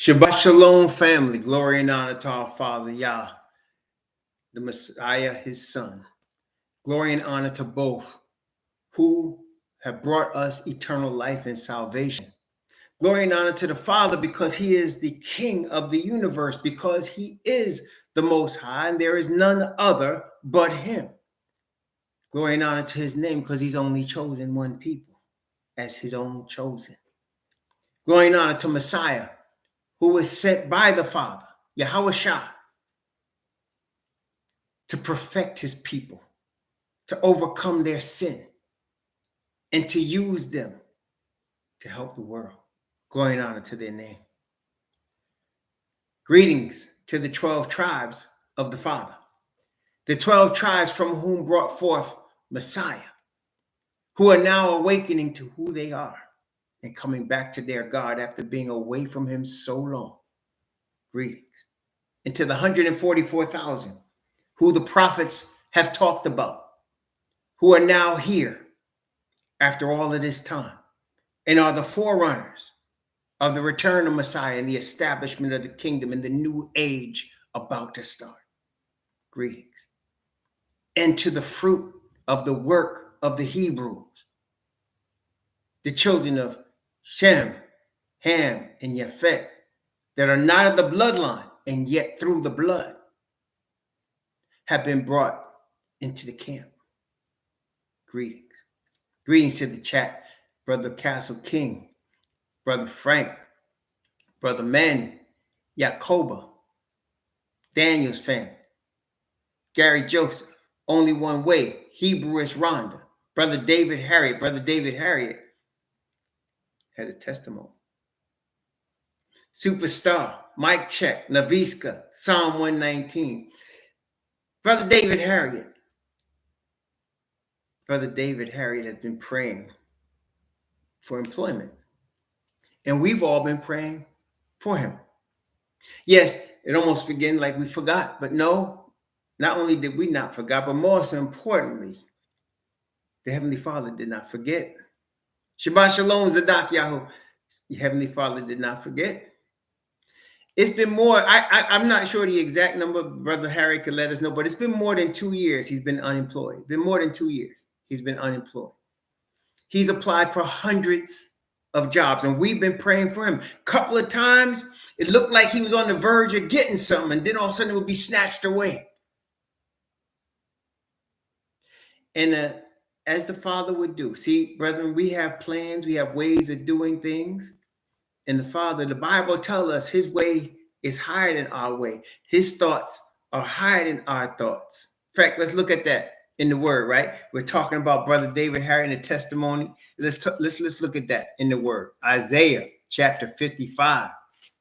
Shabbat Shalom, family. Glory and honor to our Father, Yah, the Messiah, his Son. Glory and honor to both who have brought us eternal life and salvation. Glory and honor to the Father because he is the King of the universe, because he is the Most High, and there is none other but him. Glory and honor to his name because he's only chosen one people as his own chosen. Glory and honor to Messiah, who was sent by the Father, Yahweh Shah, to perfect his people, to overcome their sin, and to use them to help the world. Glory and honor to their name. Greetings to the 12 tribes of the Father, the 12 tribes from whom brought forth Messiah, who are now awakening to who they are and coming back to their God after being away from him so long. Greetings. And to the 144,000 who the prophets have talked about, who are now here after all of this time and are the forerunners of the return of Messiah and the establishment of the kingdom and the new age about to start. Greetings. And to the fruit of the work of the Hebrews, the children of Shem, Ham, and Japhet, that are not of the bloodline, and yet through the blood have been brought into the camp. Greetings. Greetings to the chat, Brother Castle King, Brother Frank, Brother Manny, Yacoba, Daniel's family, Gary Joseph, Only One Way, Hebrewish Rhonda, Brother David Harriet. Brother David Harriet has a testimony. Superstar, Mike Check, Naviska, Psalm 119. Brother David Harriet. Brother David Harriet has been praying for employment. And we've all been praying for him. Yes, it almost began like we forgot, but no, not only did we not forget, but more so importantly, the Heavenly Father did not forget. Shabbat Shalom, Zadak Yahu. The Heavenly Father did not forget. It's been more, I'm not sure the exact number, Brother Harry could let us know, but it's been more than 2 years he's been unemployed. Been more than 2 years he's been unemployed. He's applied for hundreds of jobs, and we've been praying for him. A couple of times, it looked like he was on the verge of getting something, and then all of a sudden it would be snatched away. And as the Father would do. See, brethren, we have plans, we have ways of doing things. And the Father, the Bible tells us his way is higher than our way. His thoughts are higher than our thoughts. In fact, let's look at that in the word, right? We're talking about Brother David Harry and the testimony. Let's look at that in the word. Isaiah chapter 55.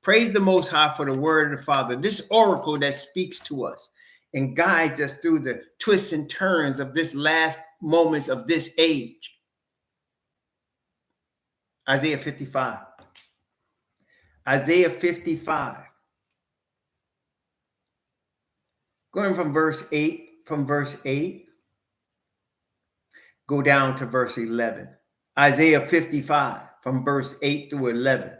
Praise the Most High for the word of the Father. This oracle that speaks to us and guides us through the twists and turns of this last moments of this age. Isaiah 55. Isaiah 55. Going from verse 8, go down to verse 11. Isaiah 55 from verse 8 through 11.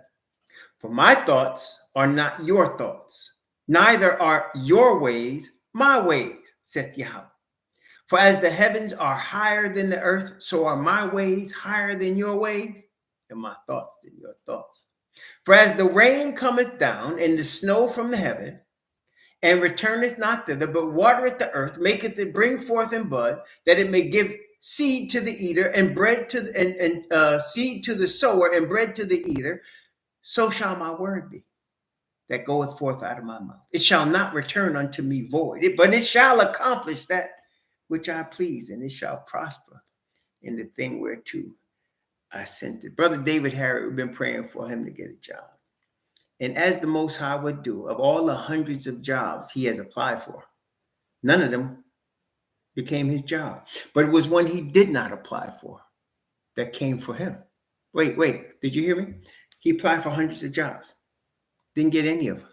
For my thoughts are not your thoughts, neither are your ways my ways, saith Yahweh. For as the heavens are higher than the earth, so are my ways higher than your ways, and my thoughts than your thoughts. For as the rain cometh down and the snow from the heaven, and returneth not thither, but watereth the earth, maketh it bring forth and bud, that it may give seed to the eater, and bread to seed to the sower, and bread to the eater, so shall my word be that goeth forth out of my mouth. It shall not return unto me void, but it shall accomplish that which I please, and it shall prosper in the thing whereto I sent it. Brother David Harry, we've been praying for him to get a job. And as the Most High would do, of all the hundreds of jobs he has applied for, none of them became his job. But it was one he did not apply for that came for him. Wait, did you hear me? He applied for hundreds of jobs. Didn't get any of them.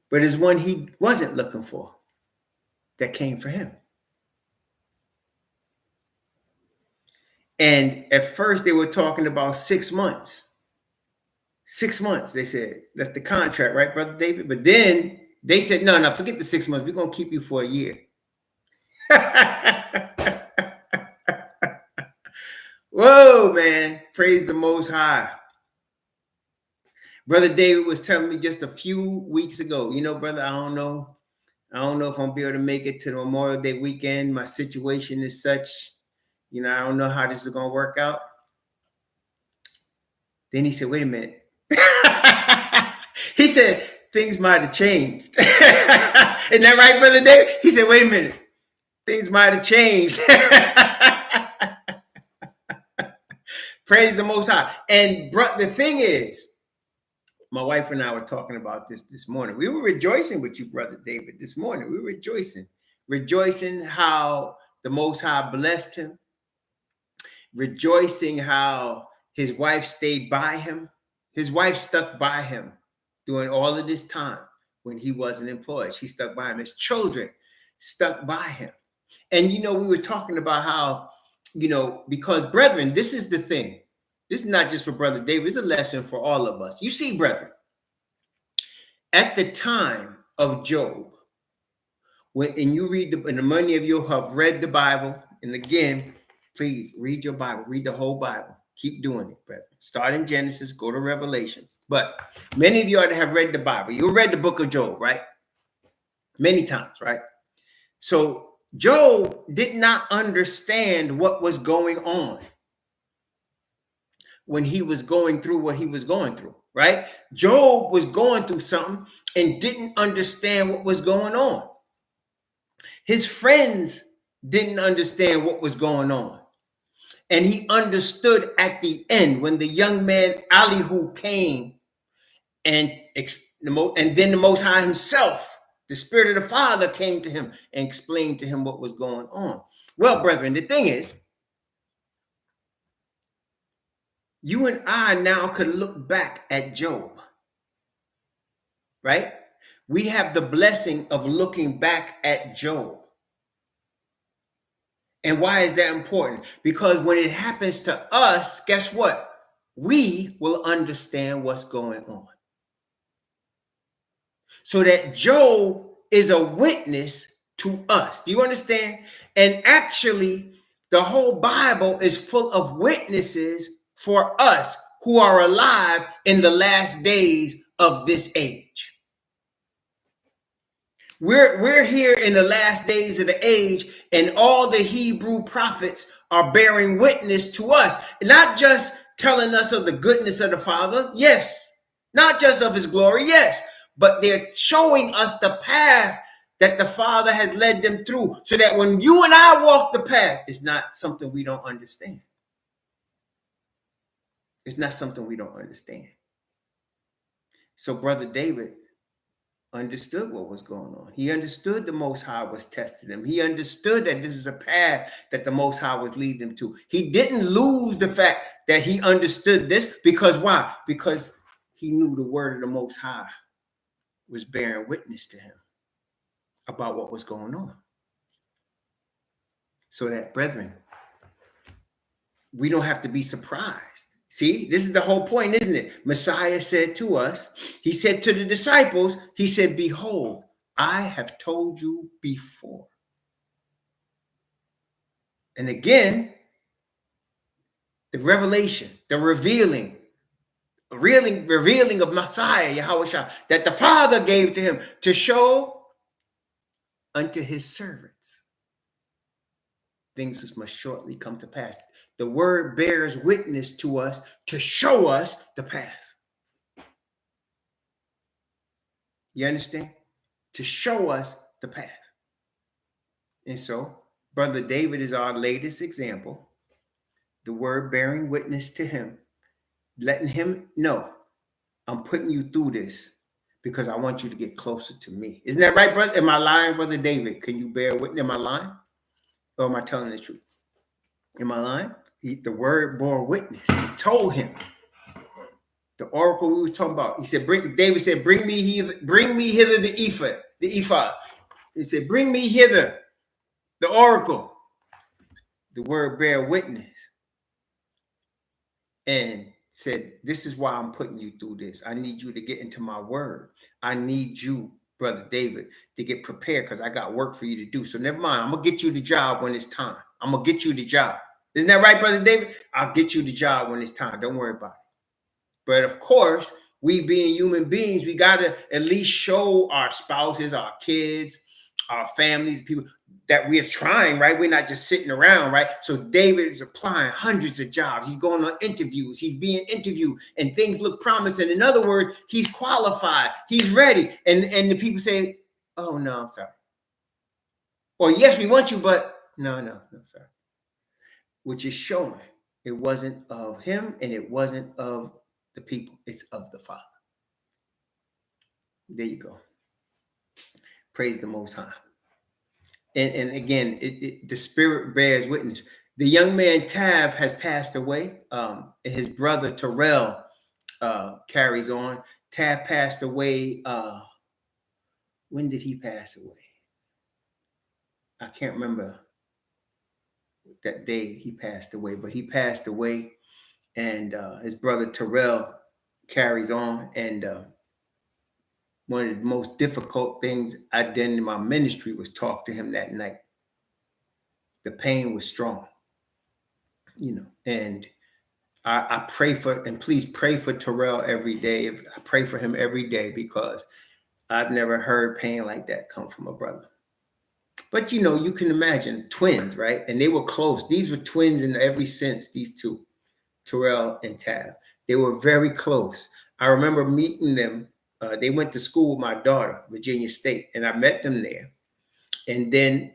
But it's one he wasn't looking for that came for him. And at first they were talking about 6 months. 6 months, they said. That's the contract, right, Brother David? But then they said, no, forget the 6 months. We're going to keep you for a year. Whoa, man. Praise the Most High. Brother David was telling me just a few weeks ago, brother, I don't know if I'm going to be able to make it to the Memorial Day weekend. My situation is such, I don't know how this is going to work out. Then he said, wait a minute. He said, things might have changed. Isn't that right, Brother David? He said, wait a minute. Things might have changed. Praise the Most High. And the thing is, my wife and I were talking about this morning. We were rejoicing with you, Brother David, this morning. We were rejoicing how the Most High blessed him, rejoicing how his wife stayed by him. His wife stuck by him during all of this time when he wasn't employed. She stuck by him. His children stuck by him. And, we were talking about how, because, brethren, this is the thing. This is not just for Brother David. It's a lesson for all of us. You see, brethren, at the time of Job, and you read, and many of you have read the Bible, and again, please read your Bible, read the whole Bible. Keep doing it, brethren. Start in Genesis, go to Revelation. But many of you ought to have read the Bible. You read the book of Job, right? Many times, right? So Job did not understand what was going on when he was going through what he was going through, right? Job was going through something and didn't understand what was going on. His friends didn't understand what was going on. And he understood at the end when the young man Elihu came and then the Most High himself, the Spirit of the Father, came to him and explained to him what was going on. Well, brethren, the thing is, you and I now could look back at Job, right? We have the blessing of looking back at Job. And why is that important? Because when it happens to us, guess what? We will understand what's going on. So that Job is a witness to us. Do you understand? And actually, the whole Bible is full of witnesses for us who are alive in the last days of this age. We're here in the last days of the age, and all the Hebrew prophets are bearing witness to us, not just telling us of the goodness of the Father, yes, not just of his glory, yes, but they're showing us the path that the Father has led them through, so that when you and I walk the path, it's not something we don't understand. It's not something we don't understand. So Brother David understood what was going on. He understood the Most High was testing him. He understood that this is a path that the Most High was leading him to. He didn't lose the fact that he understood this, because why? Because he knew the word of the Most High was bearing witness to him about what was going on. So that, brethren, we don't have to be surprised. See, this is the whole point, isn't it? Messiah said to us, he said to the disciples, he said, behold, I have told you before. And again, the revelation, the revealing of Messiah, Yahushua, that the Father gave to him to show unto his servants things which must shortly come to pass. The word bears witness to us to show us the path. You understand? To show us the path. And so, Brother David is our latest example. The word bearing witness to him, letting him know, I'm putting you through this because I want you to get closer to me. Isn't that right, brother? Am I lying, Brother David? Can you bear witness? Am I lying? Or am I telling the truth? Am I lying? The word bore witness. He told him. The oracle we were talking about. He said, David said, bring me hither the ephod. He said, bring me hither the oracle. The word bear witness. And said, this is why I'm putting you through this. I need you to get into my word. I need you, Brother David, to get prepared because I got work for you to do. So never mind. I'm going to get you the job when it's time. I'm going to get you the job. Isn't that right, Brother David? I'll get you the job when it's time. Don't worry about it. But of course, we being human beings, we got to at least show our spouses, our kids, our families, people that we're trying, right? We're not just sitting around, right? So David is applying hundreds of jobs. He's going on interviews. He's being interviewed and things look promising. In other words, he's qualified. He's ready. And the people say, oh, no, I'm sorry. Or yes, we want you, but no, sorry. Which is showing it wasn't of him and it wasn't of the people. It's of the Father. There you go. Praise the Most High. And again, the Spirit bears witness. The young man Tav has passed away. His brother Terrell carries on. Tav passed away. When did he pass away? I can't remember that day he passed away, but he passed away, and his brother Terrell carries on. And one of the most difficult things I did in my ministry was talk to him that night. The pain was strong, and I pray for, and please pray for Terrell every day. I pray for him every day because I've never heard pain like that come from a brother. But, you can imagine twins, right? And they were close. These were twins in every sense, these two, Terrell and Tav. They were very close. I remember meeting them. They went to school with my daughter, Virginia State, and I met them there. And then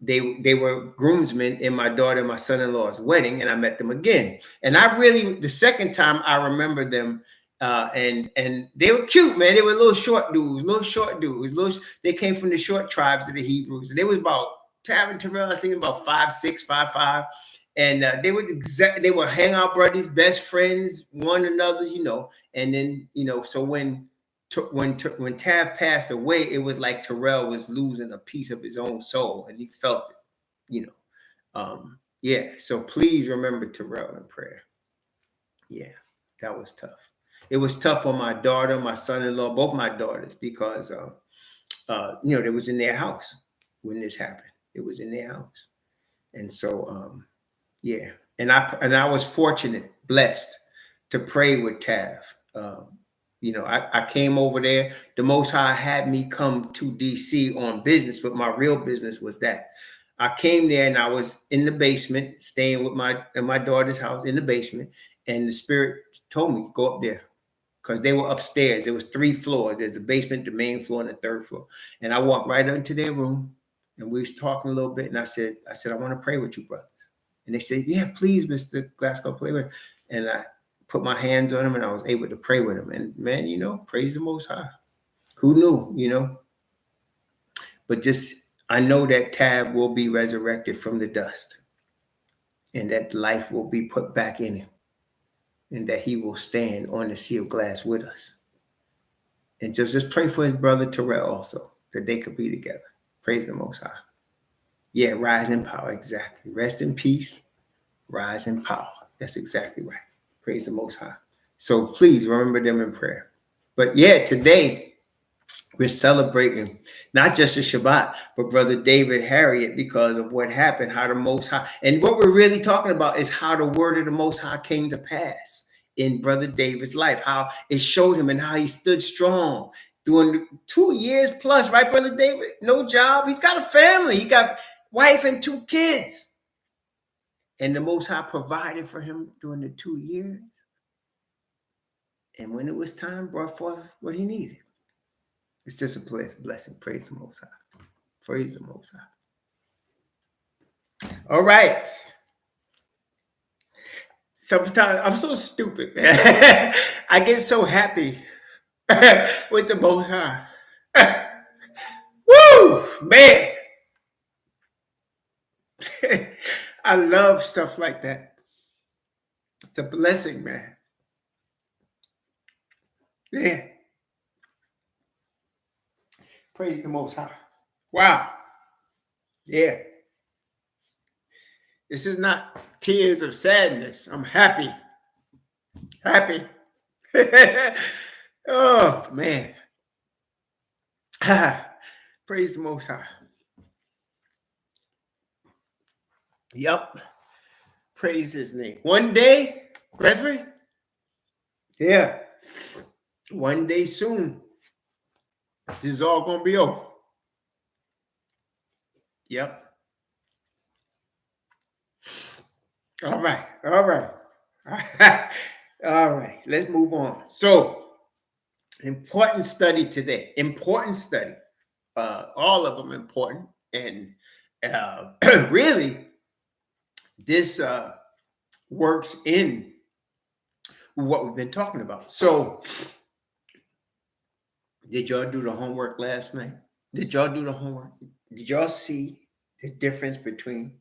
they were groomsmen in my daughter and my son-in-law's wedding, and I met them again. And the second time I remember them, and they were cute, man. They were little short dudes. They came from the short tribes of the Hebrews. And they was about, Tav and Terrell, I think about 5'6", 5'5". And they were hangout brothers, best friends, one another, And then, so when Tav passed away, it was like Terrell was losing a piece of his own soul, and he felt it, So please remember Terrell in prayer. Yeah, that was tough. It was tough on my daughter, my son-in-law, both my daughters, because it was in their house when this happened. It was in their house, and so and I was fortunate, blessed to pray with Tav. I came over there. The Most High had me come to DC on business, but my real business was that. I came there and I was in the basement, staying with my daughter's house in the basement, and the Spirit told me, go up there, because they were upstairs. There was 3 floors. There's the basement, the main floor, and the 3rd floor. And I walked right into their room, and we was talking a little bit, and I said, I want to pray with you, brothers. And they said, yeah, please, Mr. Glasgow, pray with. And I put my hands on him, and I was able to pray with him. And man, praise the Most High. Who knew, But I know that Tav will be resurrected from the dust, and that life will be put back in him, and that he will stand on the sea of glass with us. And just pray for his brother Terrell also, that they could be together. Praise the Most High. Yeah, rise in power. Exactly. Rest in peace. Rise in power. That's exactly right. Praise the Most High. So please remember them in prayer. But yeah, today we're celebrating not just the Shabbat, but Brother David Harriet, because of what happened, how the Most High, and what we're really talking about is how the word of the Most High came to pass in Brother David's life, how it showed him and how he stood strong during 2 years plus, right, Brother David? No job. He's got a family. He got wife and 2 kids. And the Most High provided for him during the 2 years. And when it was time, brought forth what he needed. It's just a blessing. Praise the Most High. Praise the Most High. All right. Sometimes I'm so stupid, man. I get so happy with the Most High. Woo, man. I love stuff like that. It's a blessing, man. Yeah. Praise the Most High. Wow. Yeah. This is not tears of sadness. I'm happy. Happy. Oh, man. Praise the Most High. Yep. Praise his name. One day, brethren. Yeah. One day soon. This is all going to be over. Yep. All right. All right. All right. Let's move on. So, important study today. Important study. All of them important. And really, this works in what we've been talking about. So, did y'all do the homework last night? Did y'all do the homework? Did y'all see the difference between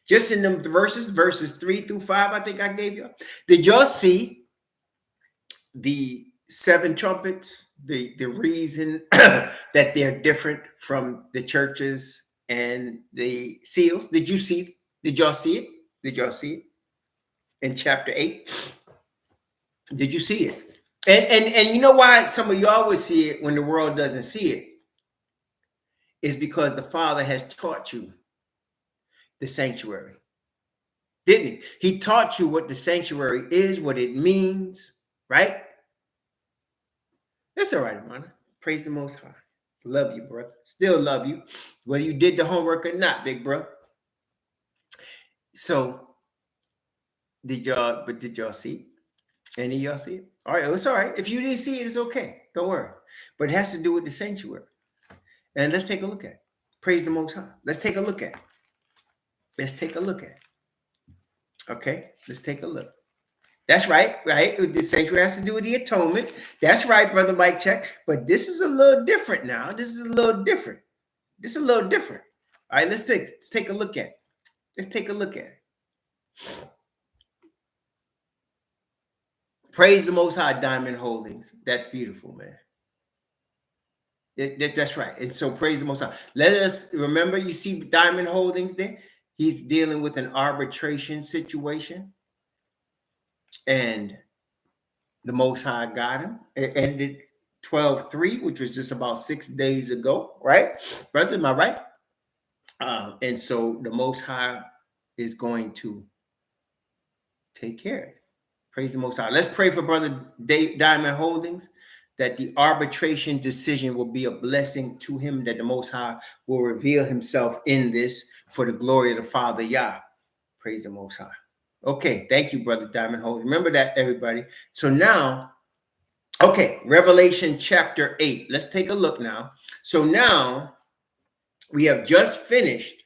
just in them verses 3-5? I think I gave you. Did y'all see the 7 trumpets? The reason that they're different from the churches and the seals? Did you see? Did y'all see it? Did y'all see it in chapter 8? Did you see it? And you know why some of y'all would see it when the world doesn't see it? Is because the Father has taught you the sanctuary. Didn't he? He taught you what the sanctuary is, what it means, right? That's all right, Amanda. Praise the Most High. Love you, brother. Still love you, whether you did the homework or not, big bro. So, did y'all see it? Any of y'all see it? All right, it's all right. If you didn't see it, it's okay. Don't worry. But it has to do with the sanctuary. And let's take a look at it. Praise the Most High. Let's take a look at it. Let's take a look at it. Okay, let's take a look. That's right, right? The sanctuary has to do with the atonement. That's right, Brother Mike Check. But this is a little different now. This is a little different. This is a little different. All right, let's take a look at it. Let's take a look at it. Praise the Most High, Diamond Holdings. That's beautiful, man. That's right. And so praise the Most High. Let us remember, you see Diamond Holdings there? He's dealing with an arbitration situation. And the Most High got him. It ended 12-3, which was just about 6 days ago. Right? Brother, am I right? And so the Most High is going to take care of it. Praise the Most High. Let's pray for Brother Diamond Holdings, that the arbitration decision will be a blessing to him, that the Most High will reveal himself in this for the glory of the Father Yah. Praise the Most High. Okay, thank you, Brother Diamond Holdings. Remember that, everybody. So now, okay, Revelation chapter 8. Let's take a look now. So now we have just finished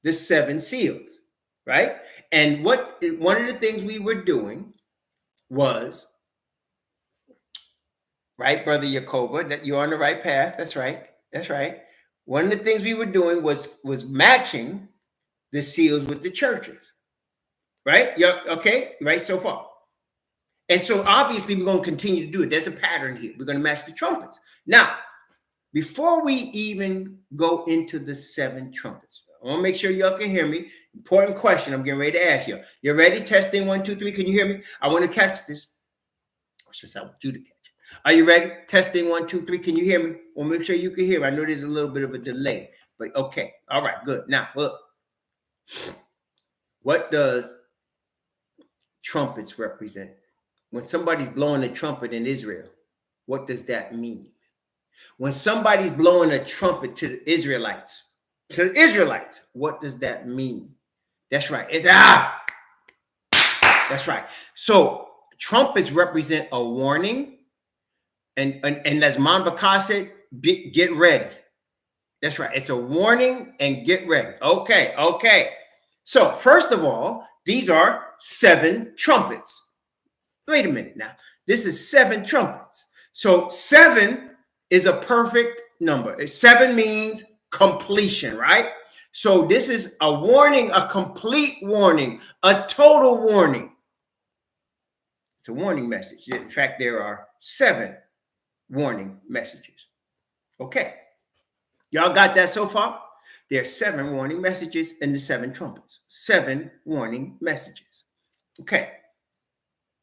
the 7 seals, right? And one of the things we were doing was, right, Brother Yacoba, that you're on the right path. That's right. That's right. One of the things we were doing was matching the seals with the churches. Right? Yeah, okay, right so far. And so obviously we're going to continue to do it. There's a pattern here. We're going to match the trumpets. Now, before we even go into the 7 trumpets, I want to make sure y'all can hear me. Important question I'm getting ready to ask you. You ready? Testing 1, 2, 3. Can you hear me? I want to catch this. It's just I want you to catch it. Are you ready? Testing 1, 2, 3. Can you hear me? I want to make sure you can hear me. I know there's a little bit of a delay, but okay. All right, good. Now, look. What does trumpets represent? When somebody's blowing a trumpet in Israel, what does that mean? When somebody's blowing a trumpet to the Israelites, what does that mean? That's right. It's That's right. So trumpets represent a warning, and as Manbaka said, get ready. That's right. It's a warning and get ready. Okay. So first of all, these are 7 trumpets. Wait a minute now. This is 7 trumpets. So 7 is a perfect number. 7 means completion, right? So this is a warning, a complete warning, a total warning. It's a warning message. In fact, there are 7 warning messages. Okay. Y'all got that so far? There are 7 warning messages in the 7 trumpets. 7 warning messages. Okay.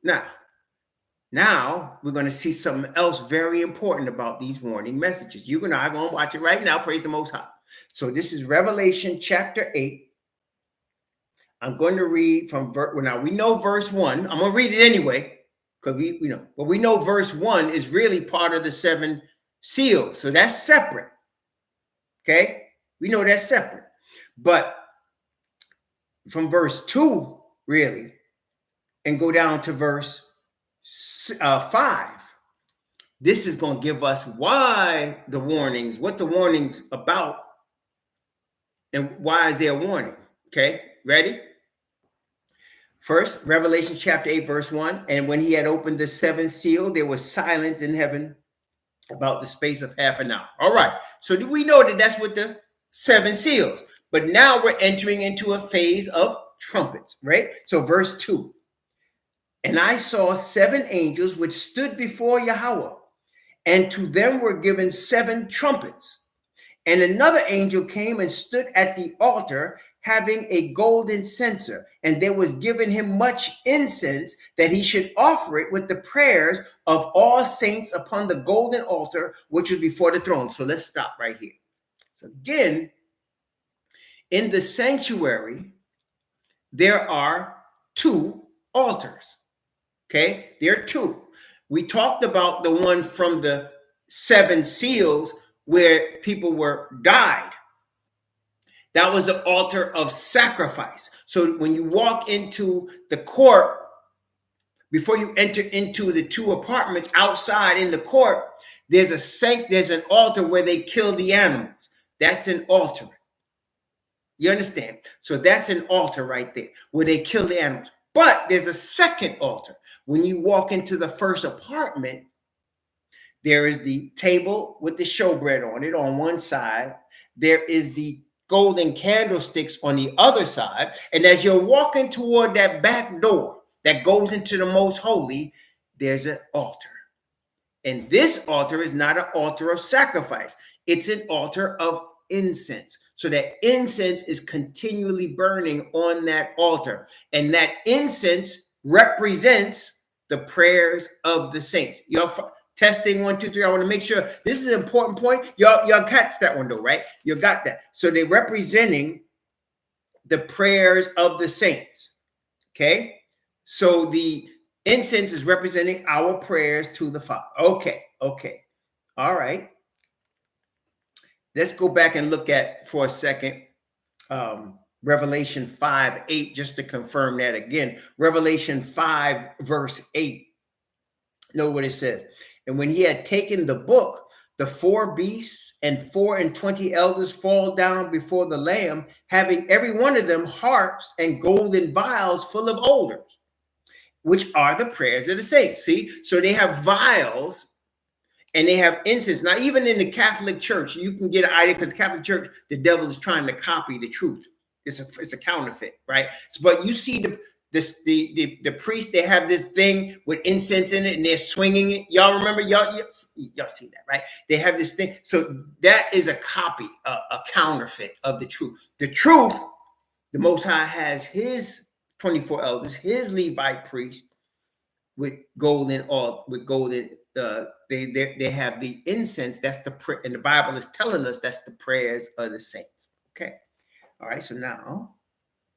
Now, Now we're going to see something else very important about these warning messages. You and I are going to watch it right now. Praise the Most High. So this is Revelation chapter 8. I'm going to read from now we know verse 1. I'm going to read it anyway because we know, but we know verse 1 is really part of the 7 seals. So that's separate. Okay? We know that's separate. But from verse 2 really and go down to verse 5. This is going to give us why the warnings, what the warnings about, and why is there a warning? Okay, ready? First, Revelation chapter 8, verse 1. And when he had opened the 7th seal, there was silence in heaven about the space of half an hour. All right, so we know that that's with the 7 seals. But now we're entering into a phase of trumpets, right? So verse 2. And I saw 7 angels which stood before Yahweh, and to them were given 7 trumpets. And another angel came and stood at the altar, having a golden censer, and there was given him much incense, that he should offer it with the prayers of all saints upon the golden altar, which was before the throne. So let's stop right here. So again, in the sanctuary, there are 2 altars. Okay, there are 2. We talked about the one from the 7 seals where people were died. That was the altar of sacrifice. So when you walk into the court, before you enter into the 2 apartments outside in the court, there's an altar where they kill the animals. That's an altar. You understand? So that's an altar right there where they kill the animals. But there's a second altar. When you walk into the first apartment, there is the table with the showbread on it on one side. There is the golden candlesticks on the other side. And as you're walking toward that back door that goes into the most holy, there's an altar. And this altar is not an altar of sacrifice. It's an altar of incense. So that incense is continually burning on that altar. And that incense represents the prayers of the saints. Y'all testing 1, 2, 3. I want to make sure this is an important point. Y'all catch that one though, right? You got that. So they're representing the prayers of the saints. Okay. So the incense is representing our prayers to the Father. Okay. All right. Let's go back and look at for a second Revelation 5:8, just to confirm that again. Revelation 5 verse 8. Know what it says. And when he had taken the book, the 4 beasts and 24 elders fall down before the Lamb, having every one of them harps and golden vials full of odors, which are the prayers of the saints. See, so they have vials and they have incense. Now, even in the Catholic Church, you can get an idea, because Catholic Church, the devil is trying to copy the truth. It's a counterfeit, right? But you see the priest, they have this thing with incense in it and they're swinging it. Y'all remember? Y'all see that, right? They have this thing. So that is a copy, a counterfeit of the truth. The truth, the Most High has his 24 elders, his Levite priest with golden. They have the incense. That's the prayer, and the Bible is telling us that's the prayers of the saints. Okay. All right. So now,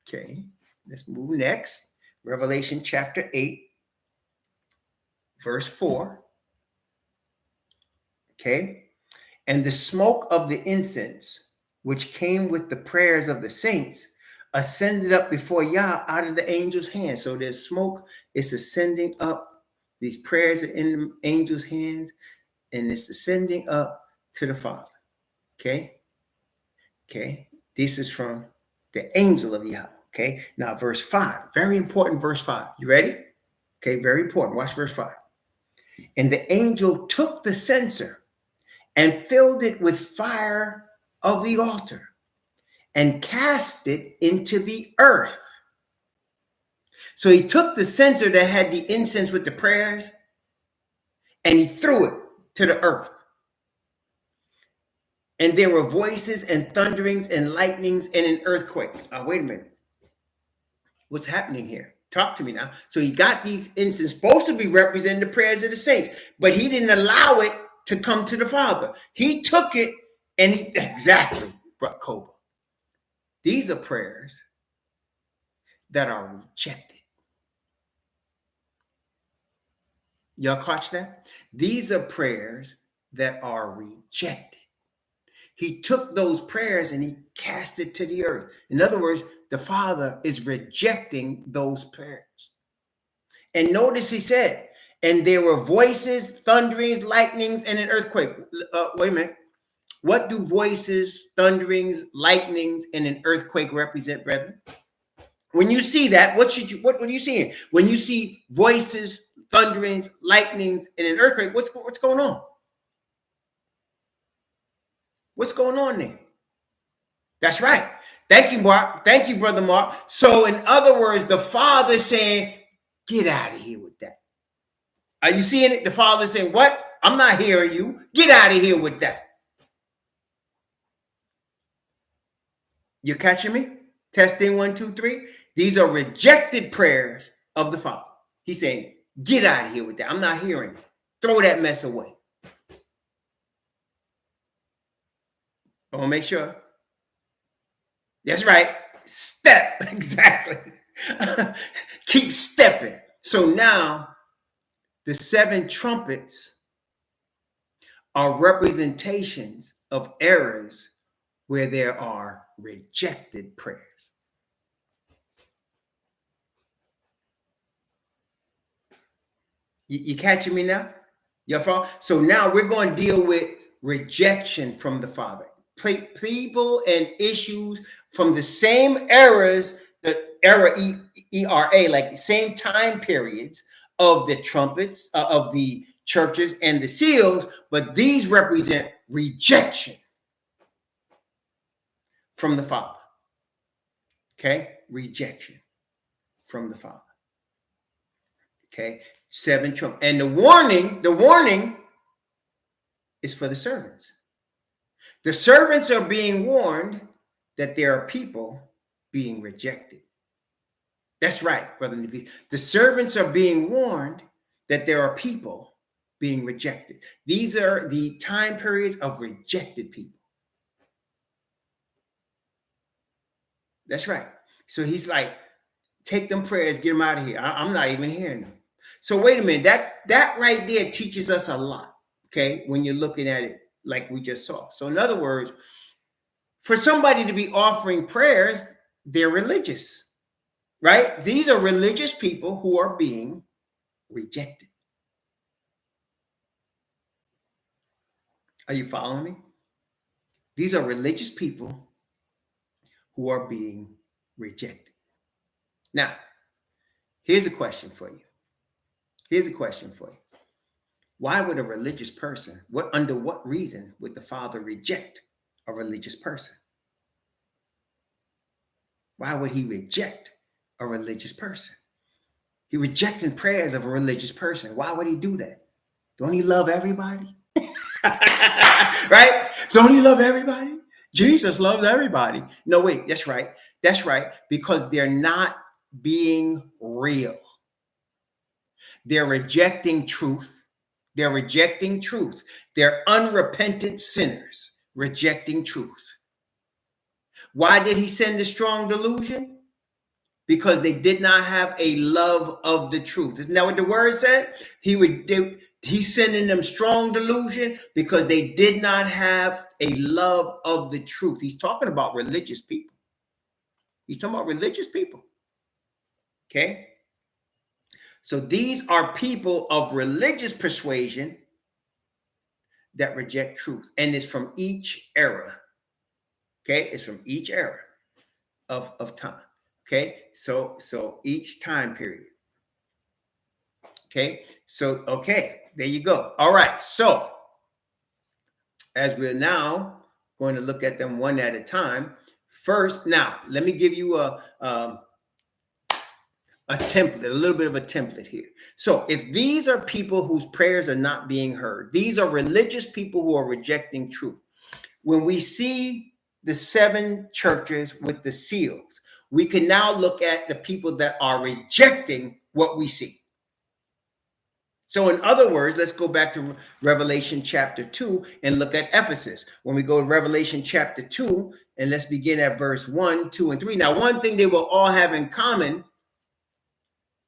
okay, let's move next. Revelation chapter 8, verse 4. Okay. And the smoke of the incense, which came with the prayers of the saints, ascended up before Yah out of the angel's hand. So there's smoke. It's ascending up. These prayers are in the angel's hands, and it's ascending up to the Father. Okay. This is from the angel of Yah. Okay. Now, verse 5, very important. Verse 5. You ready? Okay. Very important. Watch verse 5. And the angel took the censer and filled it with fire of the altar and cast it into the earth. So he took the censer that had the incense with the prayers and he threw it to the earth. And there were voices and thunderings and lightnings and an earthquake. Wait a minute. What's happening here? Talk to me now. So he got these incense supposed to be representing the prayers of the saints, but he didn't allow it to come to the Father. He took it and exactly, Brother Koba. These are prayers that are rejected. Y'all catch that? These are prayers that are rejected. He took those prayers and he cast it to the earth. In other words, the Father is rejecting those prayers. And notice he said, and there were voices, thunderings, lightnings, and an earthquake. Wait a minute. What do voices, thunderings, lightnings, and an earthquake represent, brethren? When you see that, what are you seeing? When you see voices, thunderings, lightnings, and an earthquake, what's going on? What's going on there? That's right. Thank you, Mark. Thank you, Brother Mark. So in other words, the Father saying, get out of here with that. Are you seeing it? The Father saying, what? I'm not hearing you. Get out of here with that. You catching me? Testing 1, 2, 3. These are rejected prayers of the Father. He's saying, get out of here with that. I'm not hearing it. Throw that mess away. I want to make sure. That's right. Step. Exactly. Keep stepping. So now the 7 trumpets are representations of errors where there are rejected prayers. You catching me now? Your fault. So now we're going to deal with rejection from the Father. People and issues from the same eras, the era ERA, like the same time periods of the trumpets, of the churches and the seals, but these represent rejection from the Father. Okay? Rejection from the Father. Okay? 7 trumpets. And the warning is for the servants. The servants are being warned that there are people being rejected. That's right, Brother Navi. The servants are being warned that there are people being rejected. These are the time periods of rejected people. That's right. So he's like, take them prayers, get them out of here. I'm not even hearing them. So wait a minute. That right there teaches us a lot, okay, when you're looking at it like we just saw. So in other words, for somebody to be offering prayers, they're religious, right? These are religious people who are being rejected. Are you following me? These are religious people who are being rejected. Now, here's a question for you. Why would a religious person, under what reason would the Father reject a religious person? Why would he reject a religious person? He rejecting prayers of a religious person. Why would he do that? Don't he love everybody? Right? Don't he love everybody? Jesus loves everybody. No, wait, that's right. That's right. Because they're not being real. They're rejecting truth. They're rejecting truth. They're unrepentant sinners rejecting truth. Why did he send the strong delusion? Because they did not have a love of the truth. Isn't that what the word said? He's sending them strong delusion because they did not have a love of the truth. He's talking about religious people. He's talking about religious people. Okay? So these are people of religious persuasion that reject truth. And it's from each era. Okay? It's from each era of time. Okay? So each time period. Okay? So, okay. There you go. All right. So as we're now going to look at them one at a time. First, now, let me give you a template, a little bit of a template here. So if these are people whose prayers are not being heard, these are religious people who are rejecting truth. When we see the 7 churches with the seals, we can now look at the people that are rejecting what we see. So in other words, let's go back to Revelation chapter 2 and look at Ephesus. When we go to Revelation chapter 2, and let's begin at verse 1, 2, and 3. Now, one thing they will all have in common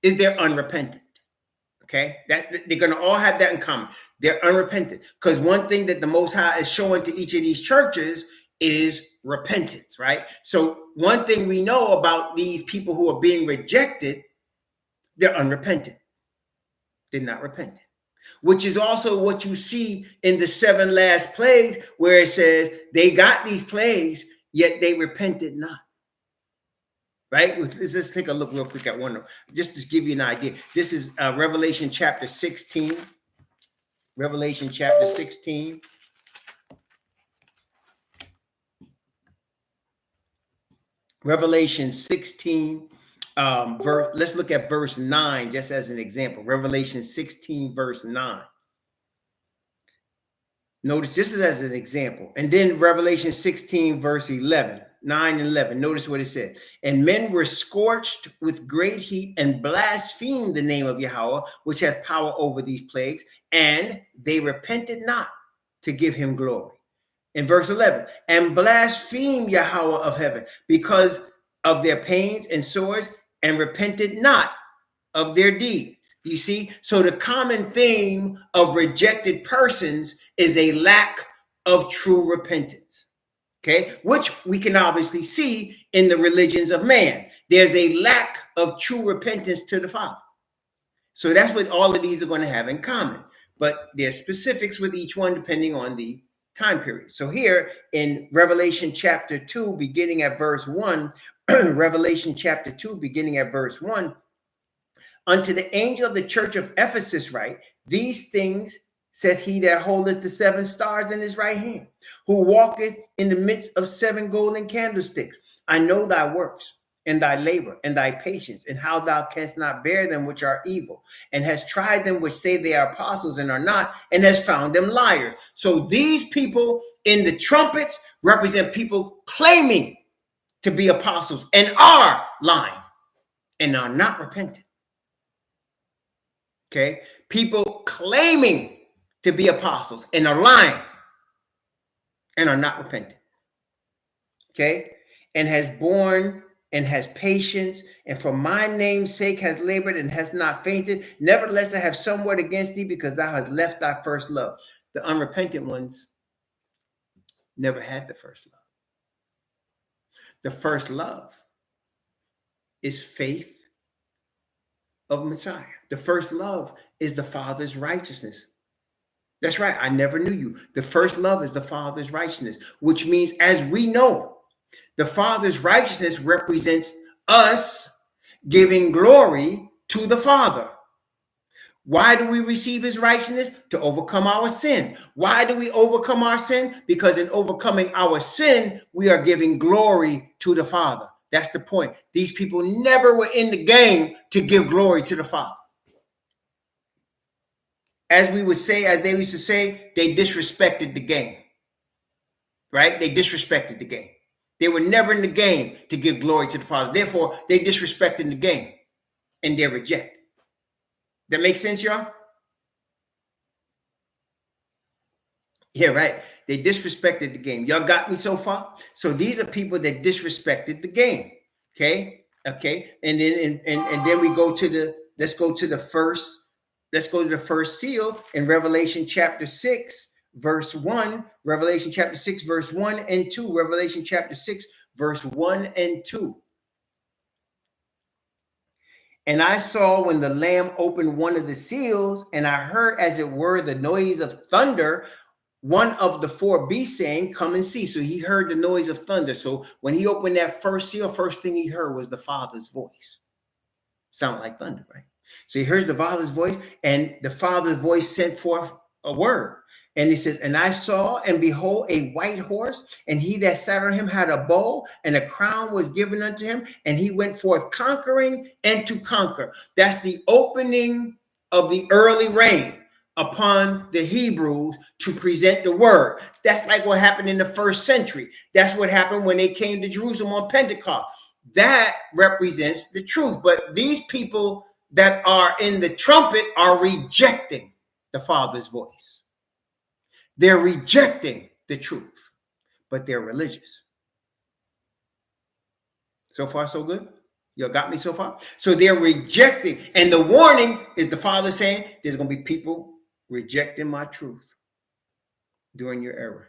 is they're unrepentant. Okay? That they're going to all have that in common. They're unrepentant. Because one thing that the Most High is showing to each of these churches is repentance, right? So one thing we know about these people who are being rejected, they're unrepentant. They're not repentant, which is also what you see in the 7 last plagues, where it says they got these plagues, yet they repented not. Right? Let's take a look real quick at one, just to give you an idea. This is Revelation chapter 16. Revelation chapter 16. Revelation 16. Let's look at verse 9 just as an example. Revelation 16 verse 9. Notice this is as an example. And then Revelation 16 verse 11, 9 and 11. Notice what it says. And men were scorched with great heat and blasphemed the name of Yahweh, which has power over these plagues. And they repented not to give him glory. In verse 11, and blasphemed Yahweh of heaven because of their pains and sores, and repented not of their deeds. You see, so the common theme of rejected persons is a lack of true repentance. Okay, which we can obviously see in the religions of man. There's a lack of true repentance to the Father. So that's what all of these are going to have in common. But there's specifics with each one depending on the time period. So here in Revelation chapter 2, beginning at verse 1, Revelation chapter 2, beginning at verse 1, unto the angel of the church of Ephesus write, these things saith he that holdeth the 7 stars in his right hand, who walketh in the midst of 7 golden candlesticks. I know thy works, and thy labor, and thy patience, and how thou canst not bear them which are evil, and hast tried them which say they are apostles and are not, and has found them liars. So these people in the trumpets represent people claiming to be apostles and are lying and are not repentant. Okay? People claiming to be apostles and are lying and are not repentant. Okay? And has borne and has patience, and for my name's sake has labored and has not fainted. Nevertheless, I have somewhat against thee, because thou hast left thy first love. The unrepentant ones never had the first love. The first love is faith of Messiah. The first love is the Father's righteousness. That's right. I never knew you. The first love is the Father's righteousness, which means, as we know, the Father's righteousness represents us giving glory to the Father. Why do we receive his righteousness? To overcome our sin. Why do we overcome our sin? Because in overcoming our sin, we are giving glory to the Father. That's the point. These people never were in the game to give glory to the Father. As we would say, as they used to say, they disrespected the game. Right? They disrespected the game. They were never in the game to give glory to the Father. Therefore, they disrespected the game and they're rejected. That makes sense, y'all? Yeah, right. They disrespected the game. Y'all got me so far? So these are people that disrespected the game. Okay. Okay. And then we go to let's go to the first seal in Revelation chapter 6, verse 1. Revelation chapter 6, verse 1 and 2. Revelation chapter 6, verse 1 and 2. And I saw when the Lamb opened one of the seals, and I heard as it were the noise of thunder, one of the 4 beasts saying, come and see. So he heard the noise of thunder. So when he opened that first seal, first thing he heard was the Father's voice. Sound like thunder, right? So he hears the Father's voice, and the Father's voice sent forth a word. And he says, and I saw, and behold, a white horse, and he that sat on him had a bow, and a crown was given unto him, and he went forth conquering and to conquer. That's the opening of the early rain upon the Hebrews to present the word. That's like what happened in the first century. That's what happened when they came to Jerusalem on Pentecost. that represents the truth. But these people that are in the trumpet are rejecting the Father's voice. They're rejecting the truth, but they're religious. So far, so good? You got me so far? So they're rejecting. And the warning is the Father saying there's going to be people rejecting my truth during your era,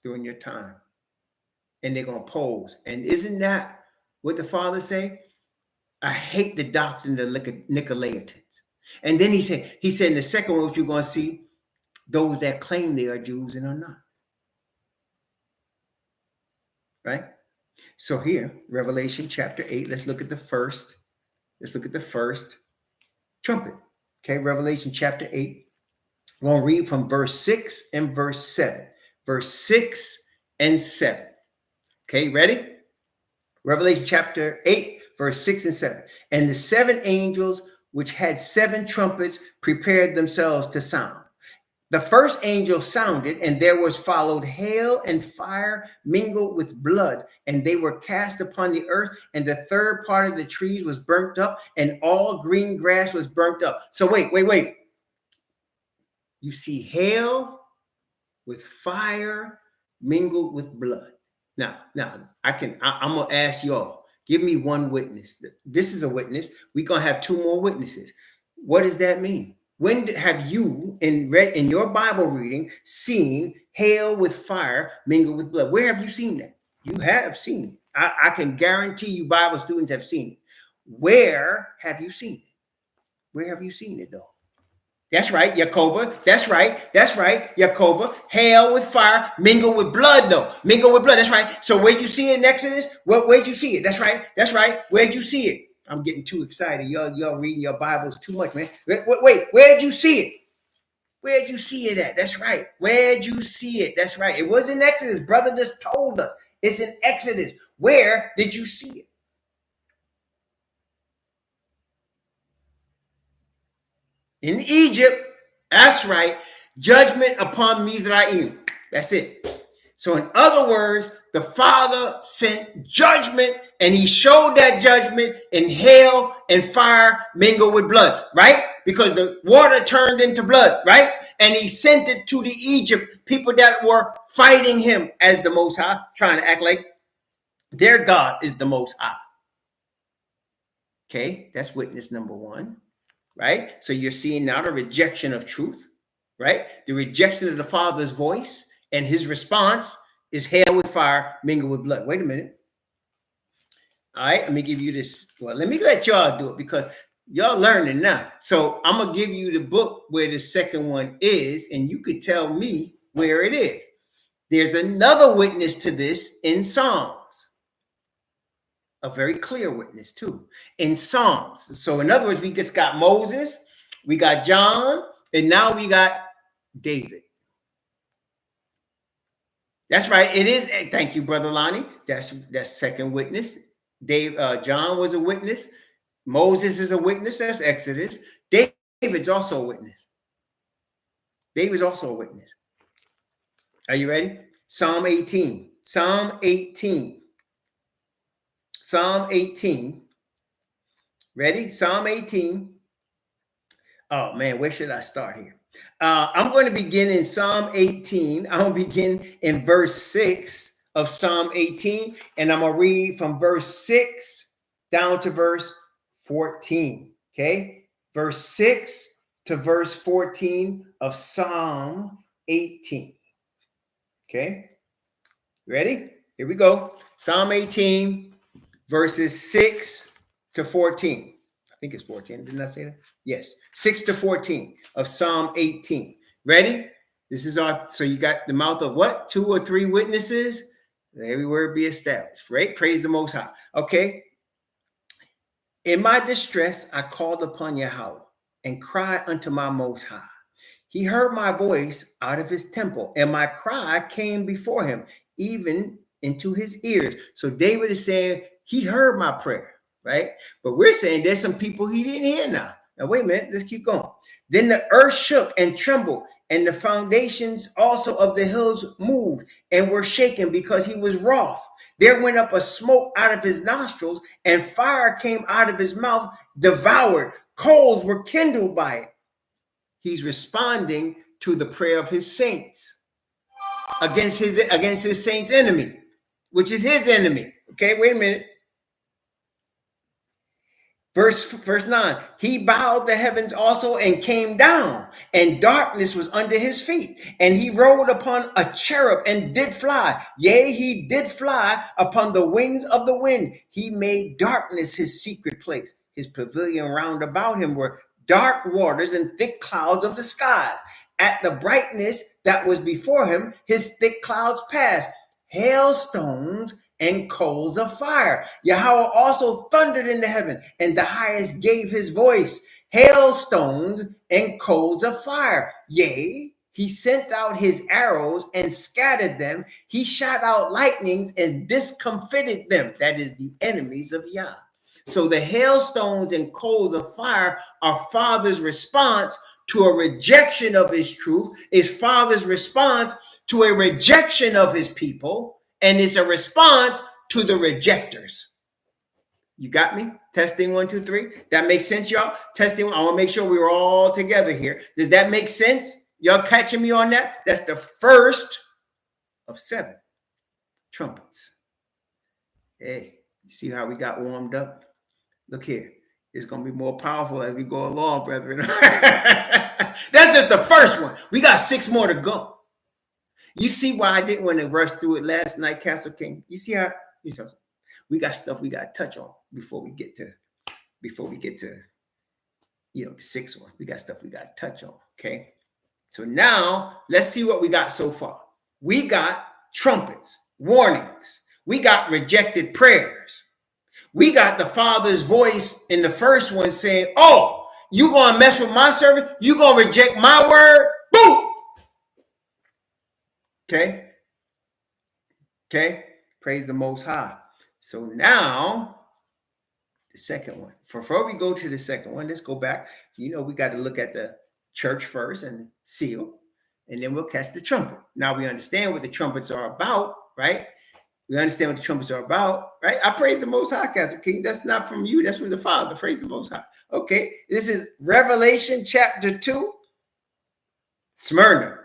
during your time. And they're going to pose. And isn't that what the Father say? I hate the doctrine of the Nicolaitans. And then he said in the second one, what you're going to see, those that claim they are Jews and are not. Right? So here, Revelation chapter 8, let's look at the first trumpet. Okay, Revelation chapter 8. We're going to read from verse 6 and verse 7. Verse 6 and 7. Okay, ready? Revelation chapter 8, verse 6 and 7. And the seven angels which had seven trumpets prepared themselves to sound. The first angel sounded, and there was followed hail and fire mingled with blood, and they were cast upon the earth, and the third part of the trees was burnt up, and all green grass was burnt up. So wait. You see hail with fire mingled with blood. Now, I'm going to ask y'all, give me one witness. This is a witness. We're going to have two more witnesses. What does that mean? When have you in your Bible reading seen hail with fire mingled with blood? Where have you seen that? You have seen it. I can guarantee you Bible students have seen it. Where have you seen it? Where have you seen it though? That's right, Jacoba. That's right, Jacoba. Hail with fire, mingle with blood, though. Mingle with blood. That's right. So where'd you see it in Exodus? Where'd you see it? That's right. Where'd you see it? I'm getting too excited. Y'all reading your Bibles too much, man. Wait, where'd you see it? Where'd you see it at? That's right. Where'd you see it? That's right. It was in Exodus. Brother just told us. It's in Exodus. Where did you see it? In Egypt. That's right. Judgment upon Mizraim. That's it. So in other words, the Father sent judgment, and he showed that judgment in hail and fire mingled with blood, right? Because the water turned into blood, right? And he sent it to the Egypt, people that were fighting him as the Most High, trying to act like their God is the Most High. Okay, that's witness number one, right? So you're seeing now the rejection of truth, right? The rejection of the Father's voice, and his response is hail with fire mingled with blood. Wait a minute. All right, let me give you this. Well, let me let y'all do it because y'all learning now. So I'm going to give you the book where the second one is, and you could tell me where it is. There's another witness to this in Psalms. A very clear witness too. In Psalms. So in other words, we just got Moses, we got John, and now we got David. That's right. It is. Thank you, Brother Lonnie. That's second witness. John was a witness. Moses is a witness. That's Exodus. David's also a witness. David's also a witness. Are you ready? Psalm 18. Psalm 18. Psalm 18. Ready? Psalm 18. Oh, man, where should I start here? I'm going to begin in Psalm 18. I'm going to begin in verse 6 of Psalm 18, and I'm going to read from verse 6 down to verse 14. Okay? Verse 6 to verse 14 of Psalm 18. Okay? Ready? Here we go. Psalm 18, verses 6 to 14. I think it's 14. Didn't I say that? Yes. 6 to 14 of Psalm 18. Ready? This is our, so you got the mouth of what? 2 or 3 witnesses. Every word be established. Right? Praise the Most High. Okay. In my distress, I called upon Yahweh and cried unto my Most High. He heard my voice out of his temple, and my cry came before him, even into his ears. So David is saying he heard my prayer, right? But we're saying there's some people he didn't hear now. Now, wait a minute. Let's keep going. Then the earth shook and trembled, and the foundations also of the hills moved and were shaken because he was wroth. There went up a smoke out of his nostrils, and fire came out of his mouth, devoured. Coals were kindled by it. He's responding to the prayer of his saints against his saints' enemy, which is his enemy. Okay, wait a minute. Verse 9, he bowed the heavens also and came down, and darkness was under his feet. And he rode upon a cherub and did fly. Yea, he did fly upon the wings of the wind. He made darkness his secret place. His pavilion round about him were dark waters and thick clouds of the skies. At the brightness that was before him, his thick clouds passed. Hailstones and coals of fire. Yahweh also thundered in the heaven, and the highest gave his voice. Hailstones and coals of fire. Yea, he sent out his arrows and scattered them. He shot out lightnings and discomfited them. That is the enemies of Yah. So the hailstones and coals of fire are Father's response to a rejection of his truth, is Father's response to a rejection of his people, and it's a response to the rejectors. You got me? Testing 1, 2, 3. That makes sense, y'all? Testing. I want to make sure we're all together here. Does that make sense? Y'all catching me on that? That's the first of 7 trumpets. Hey, you see how we got warmed up? Look here. It's going to be more powerful as we go along, brethren. That's just the first one. We got 6 more to go. You see why I didn't want to rush through it last night, Castle King? You see how we got stuff we got to touch on before we get to the 6th one. We got stuff we got to touch on. Okay. So now let's see what we got so far. We got trumpets, warnings. We got rejected prayers. We got the Father's voice in the first one saying, oh, you going to mess with my servant? You going to reject my word? Boom. Okay. Praise the Most High. So now the second one. Before we go to the second one, let's go back. We got to look at the church first and seal, and then we'll catch the trumpet. Now we understand what the trumpets are about, right? We understand what the trumpets are about, right? I praise the Most High, Castle King. That's not from you. That's from the Father. Praise the Most High. Okay. This is Revelation chapter 2, Smyrna.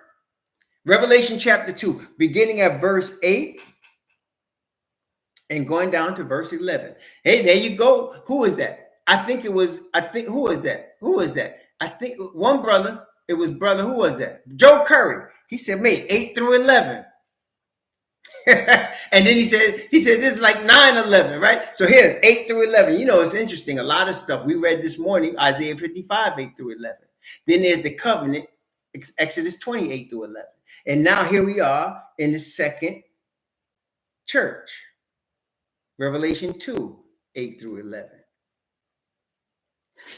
Revelation chapter 2, beginning at verse 8 and going down to verse 11. Hey, there you go. Who is that? Who is that? I think one brother, it was brother, who was that? Joe Curry. He said, mate, 8 through 11. And then he said, this is like 9-11, right? So here's 8 through 11. It's interesting. A lot of stuff we read this morning, Isaiah 55, 8 through 11. Then there's the covenant, Exodus 28 through 11. And now here we are in the second church, Revelation 2, 8 through 11.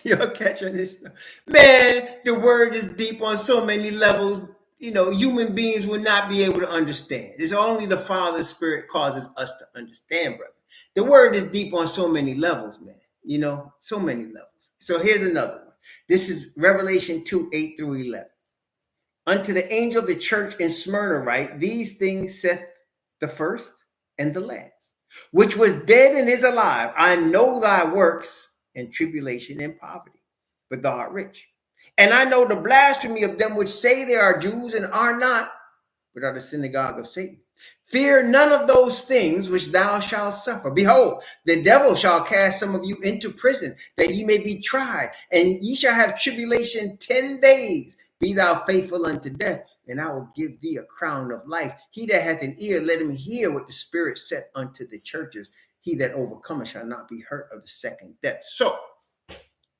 You're catching this? Man, the word is deep on so many levels. Human beings will not be able to understand. It's only the Father's Spirit causes us to understand, brother. The word is deep on so many levels, man. So many levels. So here's another one. This is Revelation 2, 8 through 11. Unto the angel of the church in Smyrna write, these things saith the first and the last, which was dead and is alive. I know thy works and tribulation and poverty, but thou art rich. And I know the blasphemy of them which say they are Jews and are not, but are the synagogue of Satan. Fear none of those things which thou shalt suffer. Behold, the devil shall cast some of you into prison, that ye may be tried, and ye shall have tribulation 10 days. Be thou faithful unto death, and I will give thee a crown of life. He that hath an ear, let him hear what the Spirit saith unto the churches. He that overcometh shall not be hurt of the second death. So,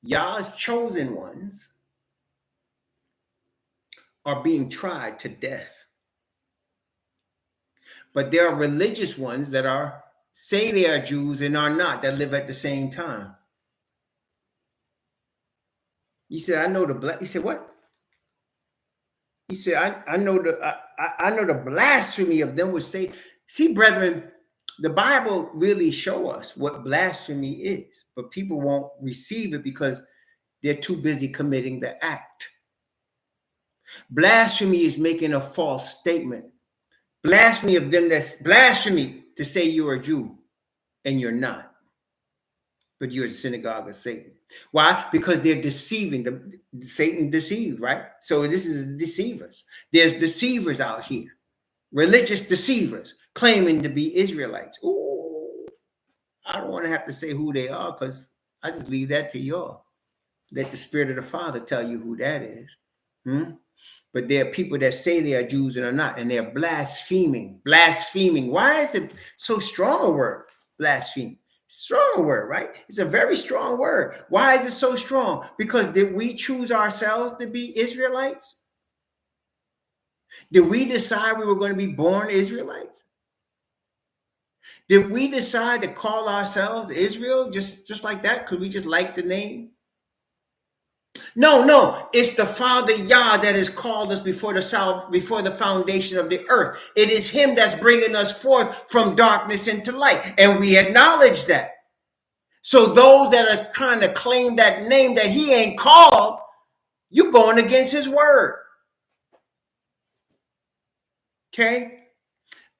Yah's chosen ones are being tried to death. But there are religious ones that say they are Jews and are not, that live at the same time. He said, I know the black. He said, what? He said, I know the blasphemy of them which say, see, brethren, the Bible really show us what blasphemy is, but people won't receive it because they're too busy committing the act. Blasphemy is making a false statement. Blasphemy of them that's blasphemy. to say you're a Jew and you're not, but you're the synagogue of Satan. Why? Because they're deceiving. Satan deceived, right? So this is deceivers. There's deceivers out here, religious deceivers claiming to be Israelites. Ooh, I don't want to have to say who they are because I just leave that to y'all. Let the Spirit of the Father tell you who that is. But there are people that say they are Jews and are not, and they're blaspheming. Blaspheming. Why is it so strong a word? Blaspheming. Strong word, right? It's a very strong word. Why is it so strong? Because did we choose ourselves to be Israelites? Did we decide we were going to be born Israelites? Did we decide to call ourselves Israel just like that? Because we just like the name? No, it's the Father Yah that has called us before the foundation of the earth. It is him that's bringing us forth from darkness into light, and we acknowledge that. So those that are trying to claim that name that he ain't called, you're going against his word. Okay?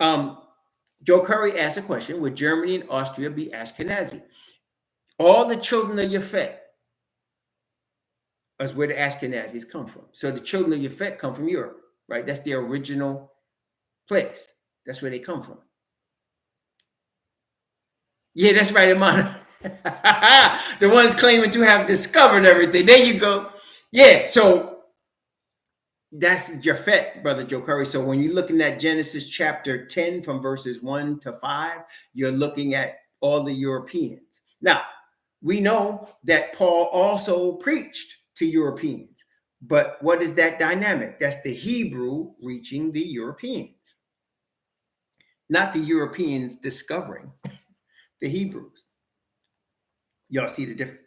Joe Curry asked a question: would Germany and Austria be Ashkenazi? All the children of Yafet is where the Ashkenazis come from. So the children of Yafet come from Europe, right? That's their original place. That's where they come from. Yeah, that's right, Imana. The ones claiming to have discovered everything. There you go. Yeah, so that's Japhet, Brother Joe Curry. So when you're looking at Genesis chapter 10 from verses 1 to 5, you're looking at all the Europeans. Now, we know that Paul also preached to Europeans. But what is that dynamic? That's the Hebrew reaching the Europeans. Not the Europeans discovering the Hebrews. Y'all see the difference?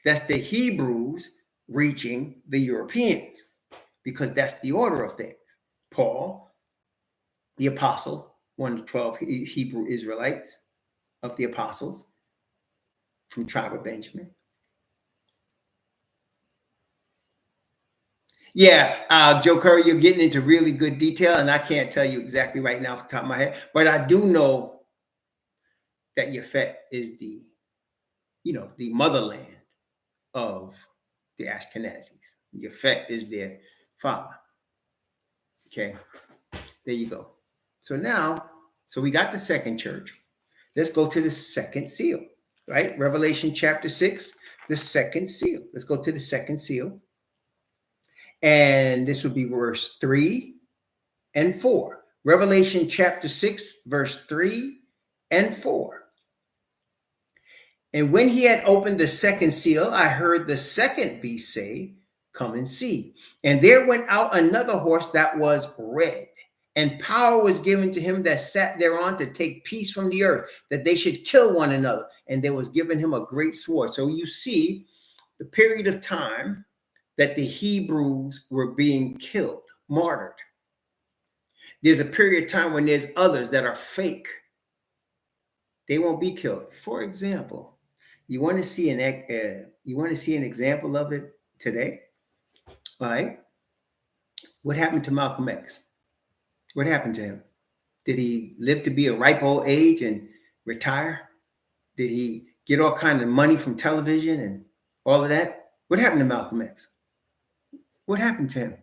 That's the Hebrews reaching the Europeans, because that's the order of things. Paul, the apostle, one of the 12 Hebrew Israelites of the apostles from tribe of Benjamin. Yeah, Joe Curry, you're getting into really good detail, and I can't tell you exactly right now off the top of my head, but I do know that Yafet is the motherland of the Ashkenazis. Yafet is their father. Okay, there you go. So we got the second church. Let's go to the second seal, right? Revelation chapter 6, the second seal. Let's go to the second seal. And this would be verse 3 and 4. Revelation chapter 6, verse 3 and 4. And when he had opened the second seal, I heard the second beast say, come and see. And there went out another horse that was red, and power was given to him that sat thereon to take peace from the earth, that they should kill one another. And there was given him a great sword. So you see the period of time that the Hebrews were being killed, martyred. There's a period of time when there's others that are fake. They won't be killed. For example, you want to see an example of it today? All right. What happened to Malcolm X? What happened to him? Did he live to be a ripe old age and retire? Did he get all kinds of money from television and all of that? What happened to Malcolm X? What happened to him?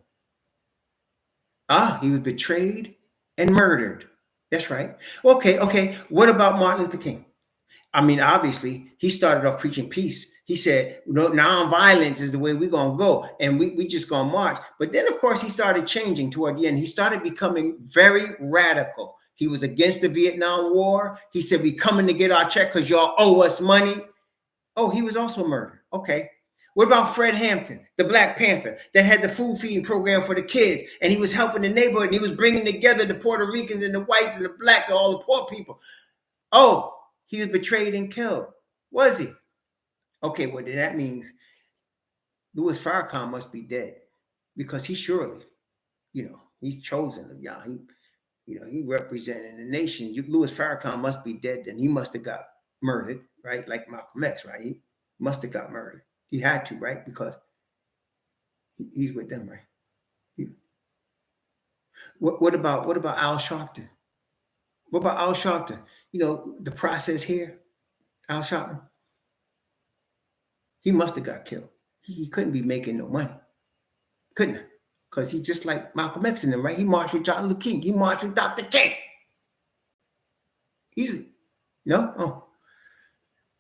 He was betrayed and murdered. That's right. Okay. What about Martin Luther King? I mean, obviously, he started off preaching peace. He said, no, nonviolence is the way we're going to go, and we just going to march. But then, of course, he started changing toward the end. He started becoming very radical. He was against the Vietnam War. He said, we coming to get our check because y'all owe us money. Oh, he was also murdered. Okay. What about Fred Hampton, the Black Panther, that had the food feeding program for the kids, and he was helping the neighborhood, and he was bringing together the Puerto Ricans and the whites and the blacks and all the poor people. Oh, he was betrayed and killed. Was he? Okay, well, then that means Louis Farrakhan must be dead, because he surely, he's chosen of Yah. He represented the nation. Louis Farrakhan must be dead. Then he must have got murdered, right? Like Malcolm X, right? He must have got murdered. He had to, right? Because he's with them, right? What about Al Sharpton? What about Al Sharpton? You know, the process here, Al Sharpton, he must have got killed. He couldn't be making no money. Couldn't. Because he's just like Malcolm X in them, right? He marched with John Luther King. He marched with Dr. King. Easy. No? Oh.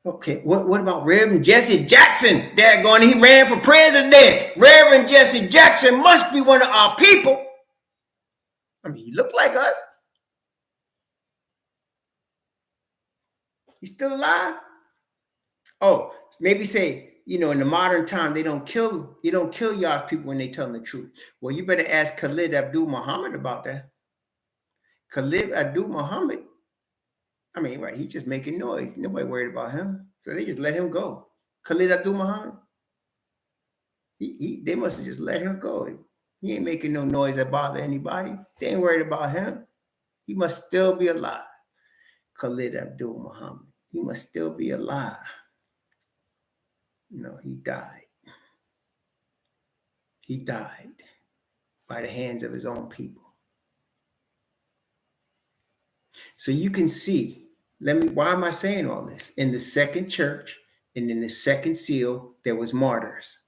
Okay. What about Reverend Jesse Jackson? Daggone, he ran for president. Reverend Jesse Jackson must be one of our people. I mean, he looked like us. He's still alive? Oh, maybe say, you know, in the modern time, you don't kill y'all's people when they tell them the truth. Well, you better ask Khalid Abdul Muhammad about that. Khalid Abdul Muhammad, I mean, right, he's just making noise. Nobody worried about him. So they just let him go. Khalid Abdul Muhammad, they must have just let him go. He ain't making no noise that bother anybody. They ain't worried about him. He must still be alive. Khalid Abdul Muhammad, he must still be alive. No, he died. He died by the hands of his own people. So you can see, why am I saying all this? In the second church and in the second seal, there was martyrs.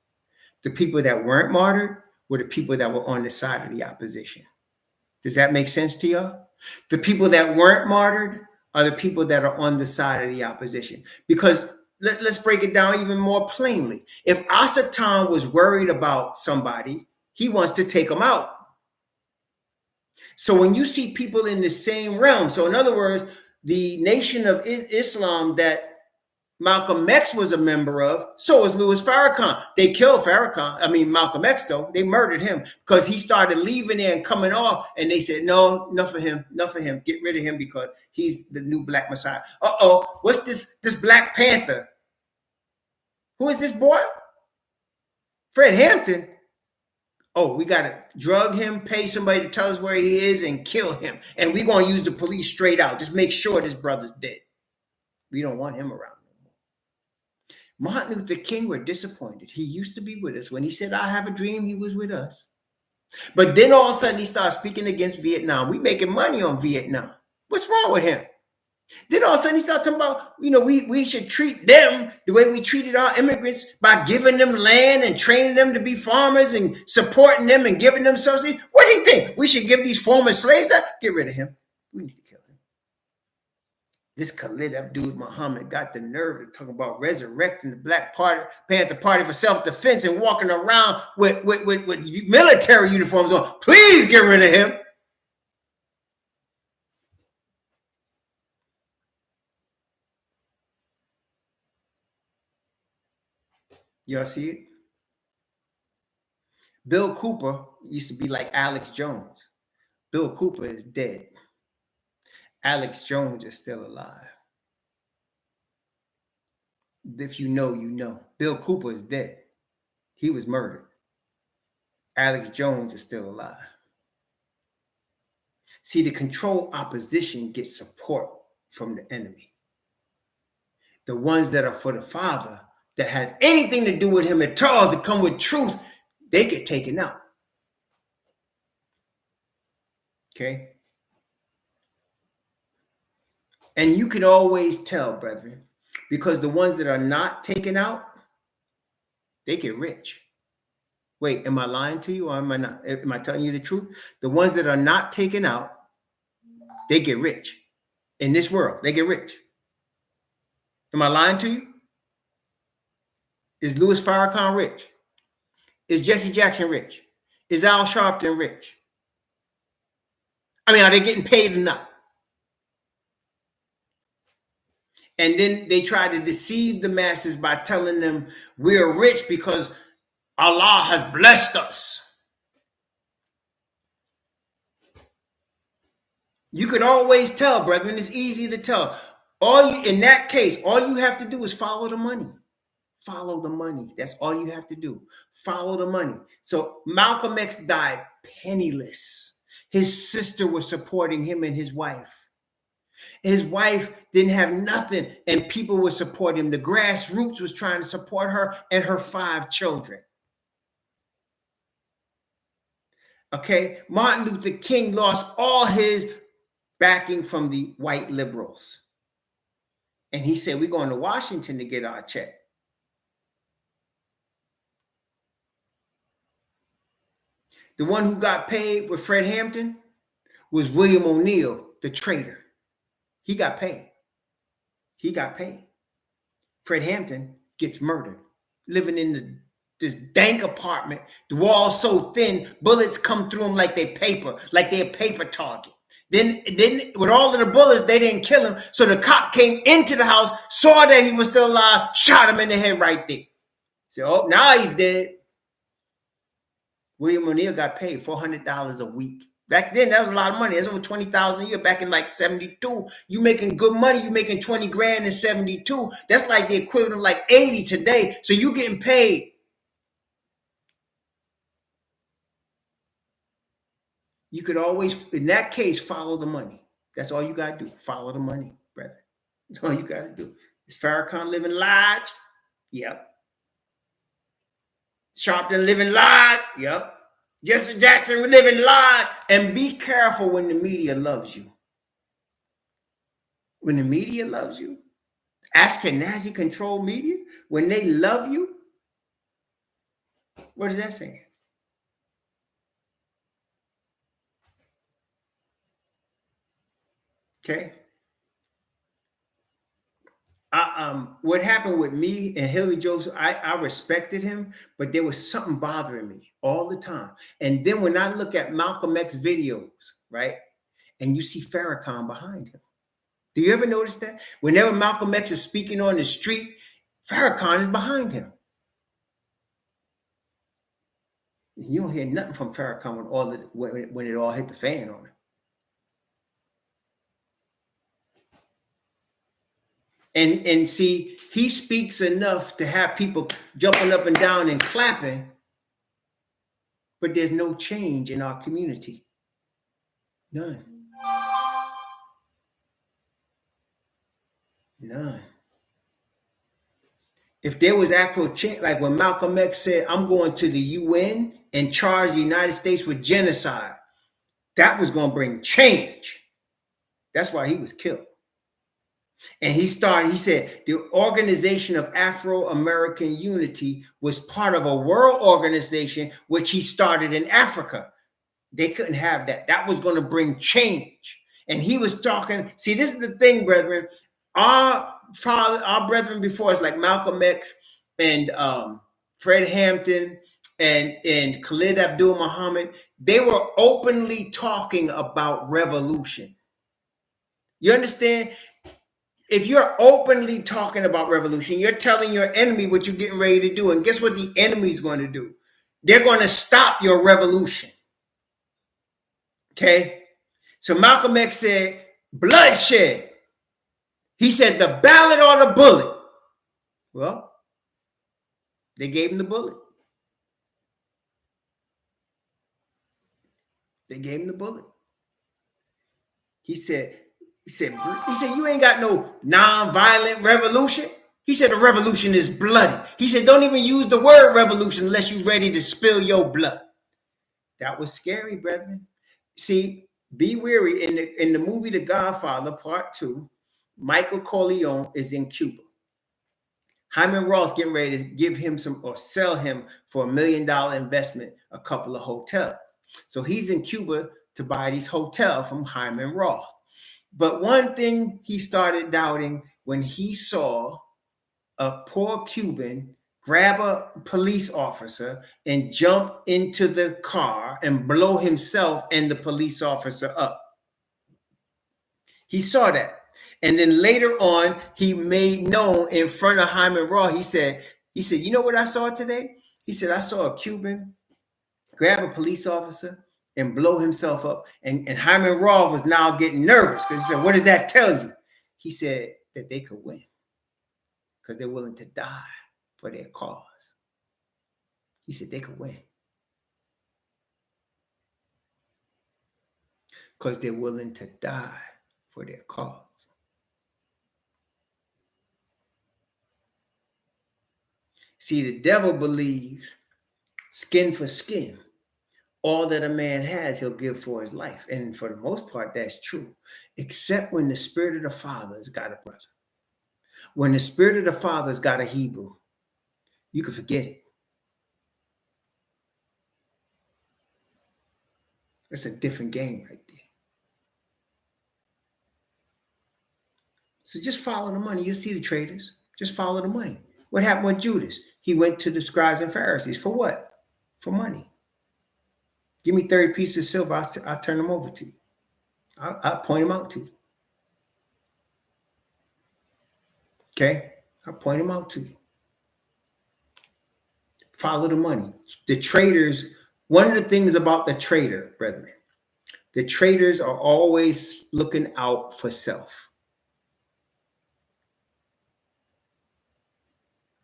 The people that weren't martyred were the people that were on the side of the opposition. Does that make sense to y'all? The people that weren't martyred are the people that are on the side of the opposition. Because let's break it down even more plainly. If Asatan was worried about somebody, he wants to take them out. So when you see people in the same realm, so in other words, the Nation of Islam that Malcolm X was a member of, so was Louis Farrakhan. They killed Malcolm X though. They murdered him because he started leaving there and coming off, and they said, no, enough of him, get rid of him because he's the new Black Messiah. What's this Black Panther? Who is this boy? Fred Hampton. Oh, we got to drug him, pay somebody to tell us where he is, and kill him. And we're going to use the police straight out. Just make sure this brother's dead. We don't want him around no more. Martin Luther King, we're disappointed. He used to be with us. When he said, I have a dream, he was with us. But then all of a sudden, he started speaking against Vietnam. We making money on Vietnam. What's wrong with him? Then all of a sudden he started talking about, we should treat them the way we treated our immigrants by giving them land and training them to be farmers and supporting them and giving them subsidies. What do you think? We should give these former slaves that? Get rid of him. We need to kill him. This Khalid Abdul Muhammad got the nerve to talk about resurrecting the Black Panther Party for self-defense and walking around with military uniforms on. Please get rid of him. Y'all see it? Bill Cooper used to be like Alex Jones. Bill Cooper is dead. Alex Jones is still alive. If you know, you know. Bill Cooper is dead. He was murdered. Alex Jones is still alive. See, the controlled opposition gets support from the enemy. The ones that are for the Father, that have anything to do with him at all, to come with truth, they get taken out. Okay? And you can always tell, brethren, because the ones that are not taken out, they get rich. Wait, am I lying to you or am I not? Am I telling you the truth? The ones that are not taken out, they get rich. In this world, they get rich. Am I lying to you? Is Louis Farrakhan rich? Is Jesse Jackson rich? Is Al Sharpton rich? I mean, are they getting paid or not? And then they try to deceive the masses by telling them we're rich because Allah has blessed us. You can always tell, brethren. It's easy to tell. In that case, all you have to do is follow the money. Follow the money. That's all you have to do. Follow the money. So Malcolm X died penniless. His sister was supporting him and his wife. His wife didn't have nothing, and people were supporting him. The grassroots was trying to support her and her 5 children. Okay? Martin Luther King lost all his backing from the white liberals. And he said, we're going to Washington to get our check. The one who got paid with Fred Hampton was William O'Neill, the traitor. He got paid. He got paid. Fred Hampton gets murdered, living in this dank apartment. The walls so thin, bullets come through him like they're paper, like they're a paper target. Then with all of the bullets, they didn't kill him. So the cop came into the house, saw that he was still alive, shot him in the head right there. So, oh, now he's dead. William O'Neill got paid $400 a week. Back then, that was a lot of money. That's over $20,000 a year. Back in like 72, you making good money. You making 20 grand in 72. That's like the equivalent of like 80 today. So you getting paid. You could always, in that case, follow the money. That's all you got to do. Follow the money, brother. That's all you got to do. Is Farrakhan living large? Yep. Sharpton living large? Yep. Jesse Jackson living large. And be careful when the media loves you. When the media loves you, Ashkenazi controlled media, when they love you, what does that say? Okay. What happened with me and Hillary Joseph, I respected him, but there was something bothering me all the time. And then when I look at Malcolm X videos, right, and you see Farrakhan behind him. Do you ever notice that? Whenever Malcolm X is speaking on the street, Farrakhan is behind him. You don't hear nothing from Farrakhan when it all hit the fan on him. And see, he speaks enough to have people jumping up and down and clapping, but there's no change in our community. None. None. If there was actual change, like when Malcolm X said, I'm going to the UN and charge the United States with genocide, that was going to bring change. That's why he was killed. And he said, the Organization of Afro-American Unity was part of a world organization, which he started in Africa. They couldn't have that. That was going to bring change. And he was talking, see, this is the thing, brethren. Our brethren before us, like Malcolm X and Fred Hampton and Khalid Abdul Muhammad, they were openly talking about revolution. You understand? If you're openly talking about revolution, you're telling your enemy what you're getting ready to do. And guess what the enemy's going to do? They're going to stop your revolution. Okay? So Malcolm X said, bloodshed. He said, the ballot or the bullet. Well, they gave him the bullet. They gave him the bullet. He said, you ain't got no non-violent revolution. He said, a revolution is bloody. He said, don't even use the word revolution unless you're ready to spill your blood. That was scary, brethren. See, be wary. In the movie The Godfather Part 2, Michael Corleone is in Cuba. Hyman Roth getting ready to give him sell him for $1 million investment, a couple of hotels. So he's in Cuba to buy these hotels from Hyman Roth. But one thing he started doubting when he saw a poor Cuban grab a police officer and jump into the car and blow himself and the police officer up. He saw that. And then later on, he made known in front of Hyman Roth, he said, you know what I saw today? He said, I saw a Cuban grab a police officer and blow himself up. And Hyman Roth was now getting nervous because he said, what does that tell you? He said that they could win because they're willing to die for their cause. He said they could win because they're willing to die for their cause. See, the devil believes skin for skin. all that a man has, he'll give for his life. And for the most part, that's true, except when the Spirit of the Father has got a brother. When the Spirit of the Father has got a Hebrew, you can forget it. It's a different game right there. So just follow the money. You'll see the traders. Just follow the money. What happened with Judas? He went to the scribes and Pharisees. For what? For money. Give me 30 pieces of silver. I'll turn them over to you. I'll point them out to you. Okay? I'll point them out to you. Follow the money. The traders, one of the things about the trader, brethren, the traders are always looking out for self.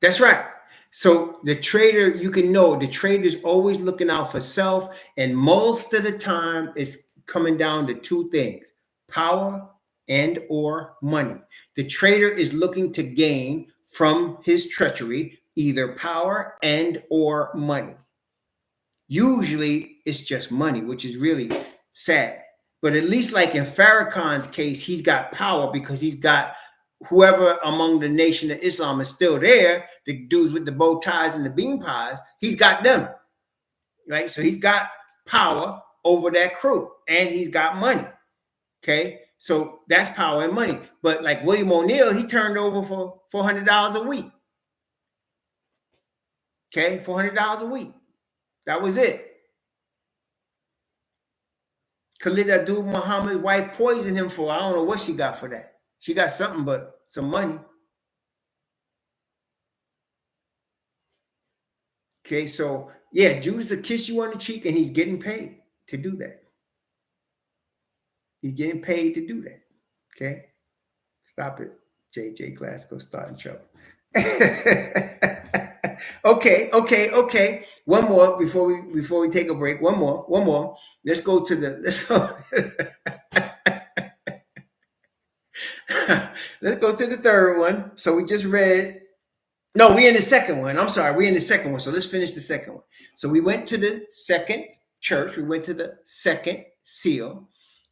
That's right. So the trader, you can know the trader is always looking out for self. And most of the time it's coming down to two things: power and or money. The trader is looking to gain from his treachery either power and or money. Usually it's just money, which is really sad. But at least like in Farrakhan's case, he's got power because he's got whoever among the nation of Islam is still there, the dudes with the bow ties and the bean pies, he's got them, right? So he's got power over that crew and he's got money, okay? So that's power and money. But like William O'Neill, he turned over for $400 a week, okay? $400 a week. That was it. Khalid Abdul-Muhammad's wife poisoned him for, I don't know what she got for that. She got something but some money. Okay, so yeah, Judas will kiss you on the cheek and he's getting paid to do that. He's getting paid to do that. Okay, stop it, JJ Glasgow, starting trouble. Okay. One more before we take a break. One more. Let's go. Let's go to the third one. So we just read. No, we're in the second one. I'm sorry. We're in the second one. So let's finish the second one. So we went to the second church. We went to the second seal.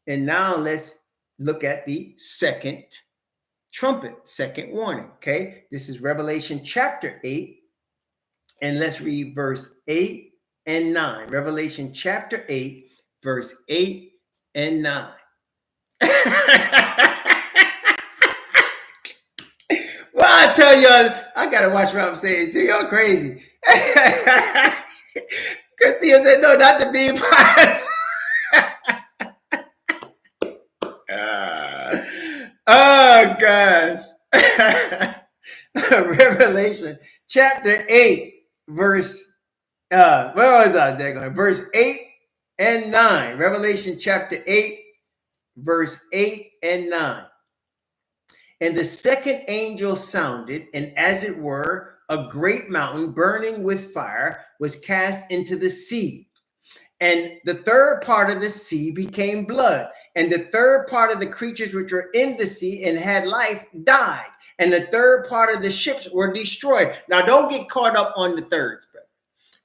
And now let's look at the second trumpet, second warning. Okay. This is Revelation chapter 8. And let's read verse 8 and 9. Revelation chapter 8, verse 8 and 9. Well, I tell y'all, I gotta watch what I'm saying. See, y'all crazy. Christina said, no, not the bean pies. Oh gosh. Revelation chapter 8, verse where was I? Verse 8 and 9. Revelation chapter 8, verse 8 and 9. And the second angel sounded, and as it were, a great mountain burning with fire was cast into the sea. And the third part of the sea became blood. And the third part of the creatures which were in the sea and had life died. And the third part of the ships were destroyed. Now, don't get caught up on the thirds, brother.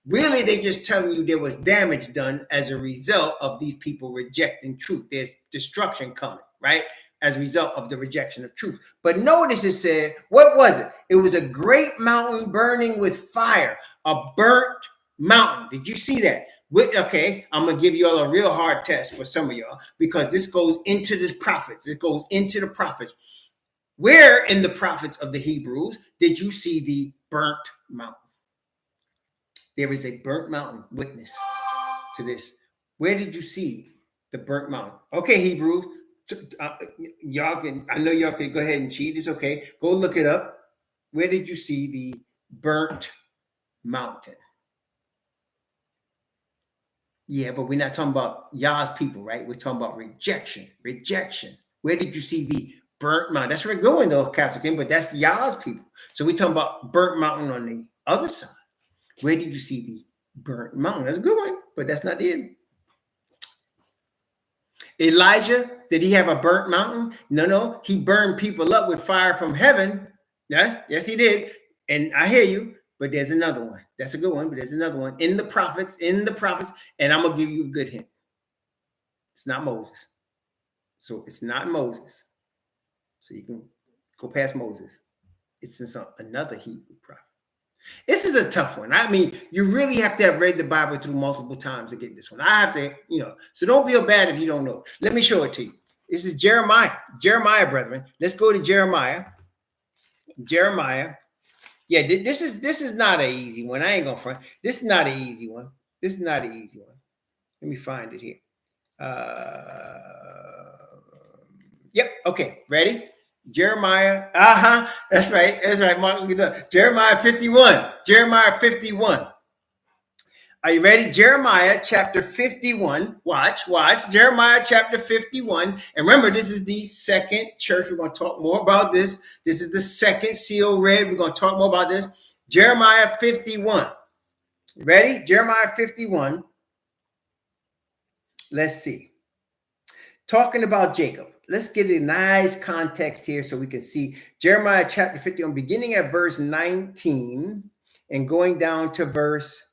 Really, they're just telling you there was damage done as a result of these people rejecting truth. There's destruction coming, right? As a result of the rejection of truth. But notice it said, what was it? It was a great mountain burning with fire, a burnt mountain. Did you see that? Okay, I'm going to give you all a real hard test for some of y'all, because this goes into the prophets. It goes into the prophets. Where in the prophets of the Hebrews did you see the burnt mountain? There is a burnt mountain witness to this. Where did you see the burnt mountain? Okay, Hebrews. Y'all can, I know y'all can go ahead and cheat. It's okay. Go look it up. Where did you see the burnt mountain? Yeah, but we're not talking about Yah's people, right? We're talking about rejection. Where did you see the burnt mountain? That's where we're going, though, Castle King, but that's Yah's people. So we're talking about burnt mountain on the other side. Where did you see the burnt mountain? That's a good one, but that's not it. Elijah, did he have a burnt mountain? No. He burned people up with fire from heaven. Yes, he did. And I hear you. But there's another one. That's a good one, but there's another one in the prophets, and I'm going to give you a good hint. It's not Moses. So it's not Moses. So you can go past Moses. It's in another Hebrew prophet. This is a tough one. I mean, you really have to have read the Bible through multiple times to get this one. I have to, so don't feel bad if you don't know. Let me show it to you. This is Jeremiah. Jeremiah, brethren. Let's go to Jeremiah. Jeremiah. Yeah, this is not an easy one. I ain't gonna front. This is not an easy one. This is not an easy one. Let me find it here. Yep. Okay. Ready? Jeremiah. That's right. That's right. Mark, Jeremiah 51. Jeremiah 51. Are you ready? Jeremiah chapter 51. Watch. Jeremiah chapter 51. And remember, this is the second church. We're going to talk more about this. This is the second seal read. We're going to talk more about this. Jeremiah 51. Ready? Jeremiah 51. Let's see. Talking about Jacob. Let's get a nice context here so we can see Jeremiah chapter 51, beginning at verse 19 and going down to verse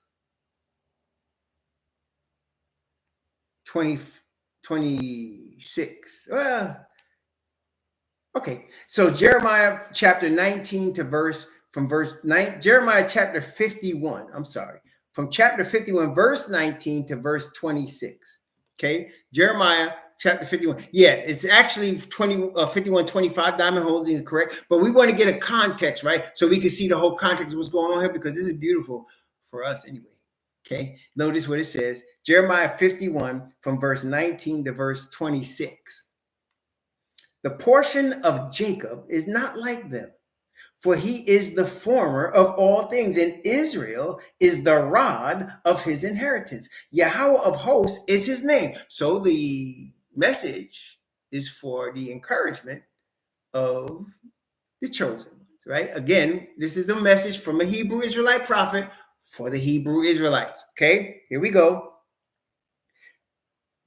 26. Well, okay. So Jeremiah chapter 19 to from verse 9, Jeremiah chapter 51. I'm sorry. From chapter 51, verse 19 to verse 26. Okay. Jeremiah chapter 51. Yeah, it's actually 51:25. Diamond holding is correct. But we want to get a context, right? So we can see the whole context of what's going on here, because this is beautiful for us anyway. Okay, notice what it says. Jeremiah 51 from verse 19 to verse 26. The portion of Jacob is not like them, for he is the former of all things, and Israel is the rod of his inheritance. Yahweh of hosts is his name. So the message is for the encouragement of the chosen ones, right? Again, this is a message from a Hebrew Israelite prophet for the Hebrew Israelites. Okay, here we go.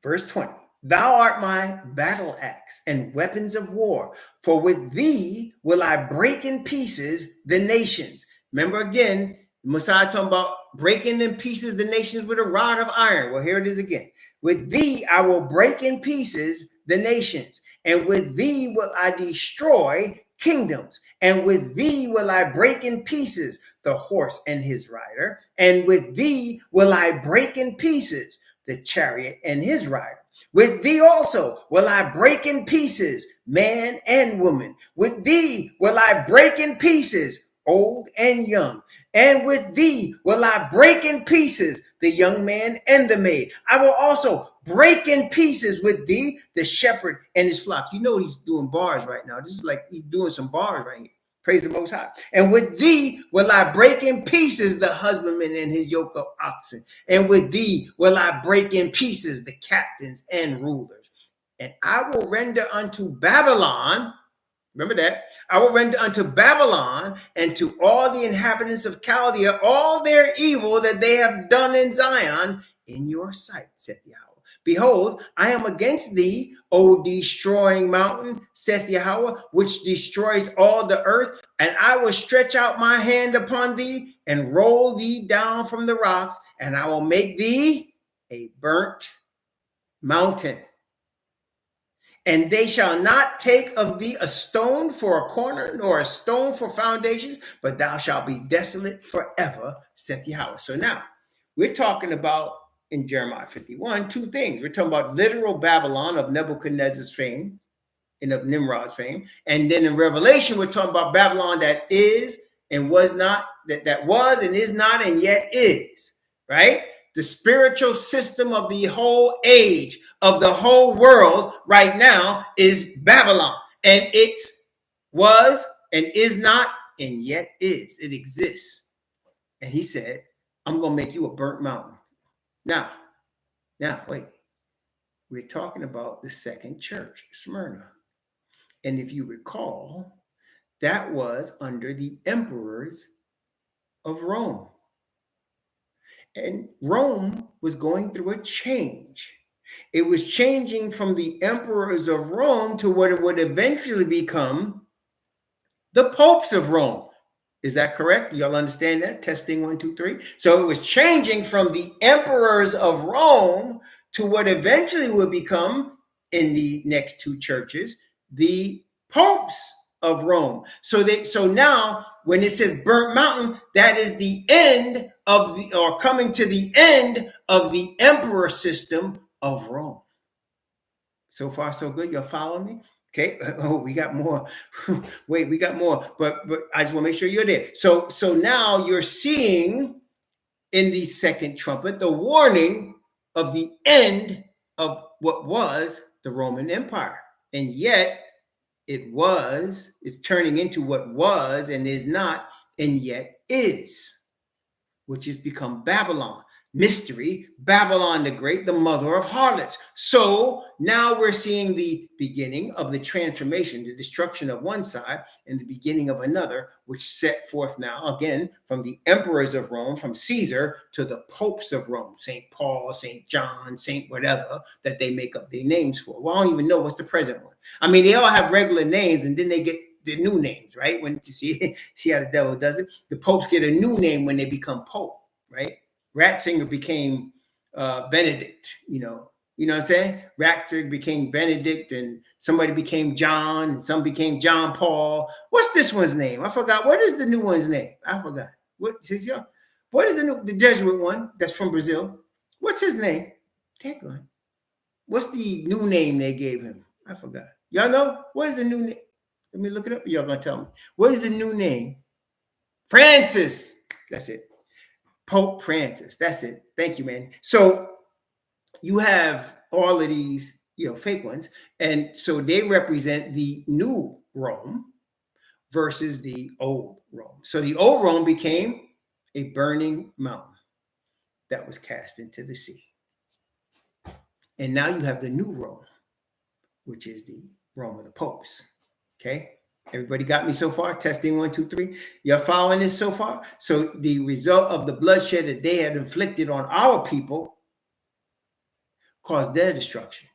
Verse 20. Thou art my battle axe and weapons of war, for with thee will I break in pieces the nations. Remember again, Messiah talking about breaking in pieces the nations with a rod of iron. Well, here it is again. With thee I will break in pieces the nations, and with thee will I destroy kingdoms, and with thee will I break in pieces the horse and his rider, and with thee will I break in pieces the chariot and his rider. With thee also will I break in pieces man and woman. With thee will I break in pieces old and young. And with thee will I break in pieces the young man and the maid. I will also break in pieces with thee the shepherd and his flock. You know he's doing bars right now. This is like he's doing some bars right here. Praise the Most High. And with thee will I break in pieces the husbandman and his yoke of oxen. And with thee will I break in pieces the captains and rulers. And I will render unto Babylon, remember that, I will render unto Babylon and to all the inhabitants of Chaldea all their evil that they have done in Zion in your sight, saith Yahweh. Behold, I am against thee, O destroying mountain, saith Yahweh, which destroys all the earth, and I will stretch out my hand upon thee and roll thee down from the rocks, and I will make thee a burnt mountain. And they shall not take of thee a stone for a corner, nor a stone for foundations, but thou shalt be desolate forever, saith Yahweh. So now, we're talking about, in Jeremiah 51, two things. We're talking about literal Babylon of Nebuchadnezzar's fame and of Nimrod's fame. And then in Revelation, we're talking about Babylon that is and was not, that was and is not and yet is, right? The spiritual system of the whole age, of the whole world right now is Babylon. And it was and is not and yet is. It exists. And he said, I'm going to make you a burnt mountain. Now, wait. We're talking about the second church, Smyrna. And if you recall, that was under the emperors of Rome. And Rome was going through a change. It was changing from the emperors of Rome to what it would eventually become the popes of Rome. Is that correct? Y'all understand that? Testing 1, 2, 3. So it was changing from the emperors of Rome to what eventually would become, in the next two churches, the popes of Rome. So now when it says burnt mountain, that is the end of the, or coming to the end of the emperor system of Rome. So far, so good. Y'all follow me? Okay. Oh, we got more. Wait, we got more. But I just want to make sure you're there. So now you're seeing in the second trumpet the warning of the end of what was the Roman Empire. And yet it's turning into what was and is not, and yet is, which has become Babylon. Mystery, Babylon the Great, the mother of harlots. So now we're seeing the beginning of the transformation, the destruction of one side and the beginning of another, which set forth now again from the emperors of Rome, from Caesar to the popes of Rome, St. Paul, St. John, St. whatever that they make up their names for. Well, I don't even know what's the present one. I mean, they all have regular names and then they get the new names, right? When you see how the devil does it, the popes get a new name when they become pope, right? Ratzinger became Benedict, you know what I'm saying? Ratzinger became Benedict, and somebody became John, and some became John Paul. What's this one's name? I forgot. What is the new one's name? I forgot. What is the Jesuit one that's from Brazil? What's his name? Take on. What's the new name they gave him? I forgot. Y'all know? What is the new name? Let me look it up. Y'all gonna tell me. What is the new name? Francis. That's it. Pope Francis. That's it. Thank you, man. So you have all of these, fake ones. And so they represent the new Rome versus the old Rome. So the old Rome became a burning mountain that was cast into the sea. And now you have the new Rome, which is the Rome of the popes. Okay. Everybody got me so far? Testing 1, 2, 3. You're following this so far? So the result of the bloodshed that they had inflicted on our people caused their destruction.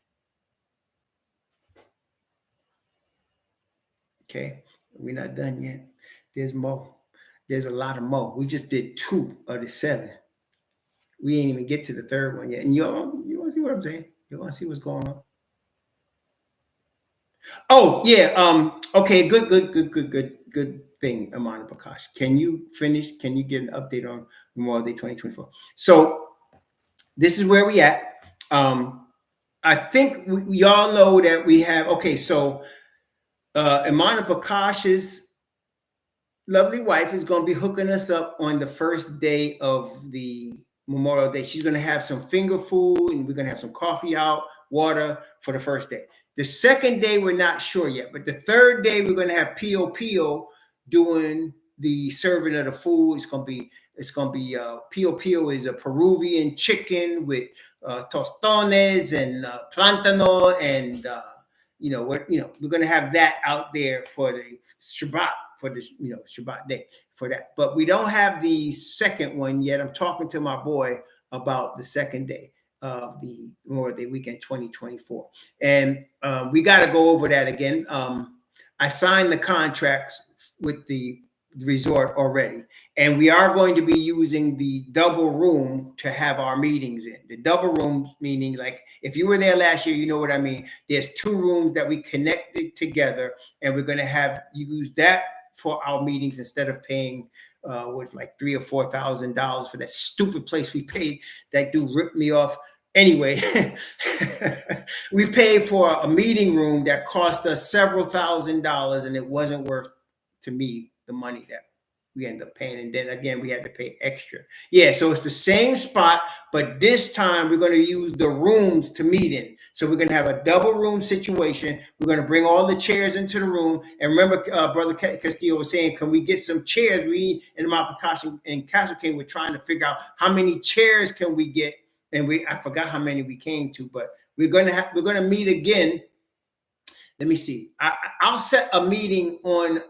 Okay, we're not done yet. There's more. There's a lot of more. We just did 2 of the 7. We ain't even get to the third one yet. And you want to see what I'm saying? You want to see what's going on? Oh, yeah. Okay, good thing, Amanda Prakash. Can you finish? Can you get an update on Memorial Day 2024? So this is where we at. I think we all know that we have, okay, so Amanda Prakash's lovely wife is going to be hooking us up on the first day of the Memorial Day. She's going to have some finger food and we're going to have some coffee out, water for the first day. The second day, we're not sure yet, but the third day, we're going to have Pio Pio doing the serving of the food. It's going to be Pio Pio is a Peruvian chicken with tostones and plantano, and we're going to have that out there for the Shabbat, for the Shabbat day for that. But we don't have the second one yet. I'm talking to my boy about the second day of the Memorial Day weekend 2024. And we got to go over that again. I signed the contracts with the resort already, and we are going to be using the double room to have our meetings in. The double room meaning, like, if you were there last year, you know what I mean. There's 2 rooms that we connected together, and we're going to have use that for our meetings instead of paying what's like $3,000 or $4,000 for that stupid place we paid. That dude ripped me off. Anyway, we paid for a meeting room that cost us several $1,000s, and it wasn't worth to me the money that we ended up paying. And then again, we had to pay extra. Yeah, so it's the same spot, but this time we're going to use the rooms to meet in. So we're going to have a double room situation. We're going to bring all the chairs into the room. And remember, Brother Castillo was saying, can we get some chairs? We in my precaution and Castle King were trying to figure out how many chairs can we get. And I forgot how many we came to, but we're going to meet again. Let me see. I'll set a meeting on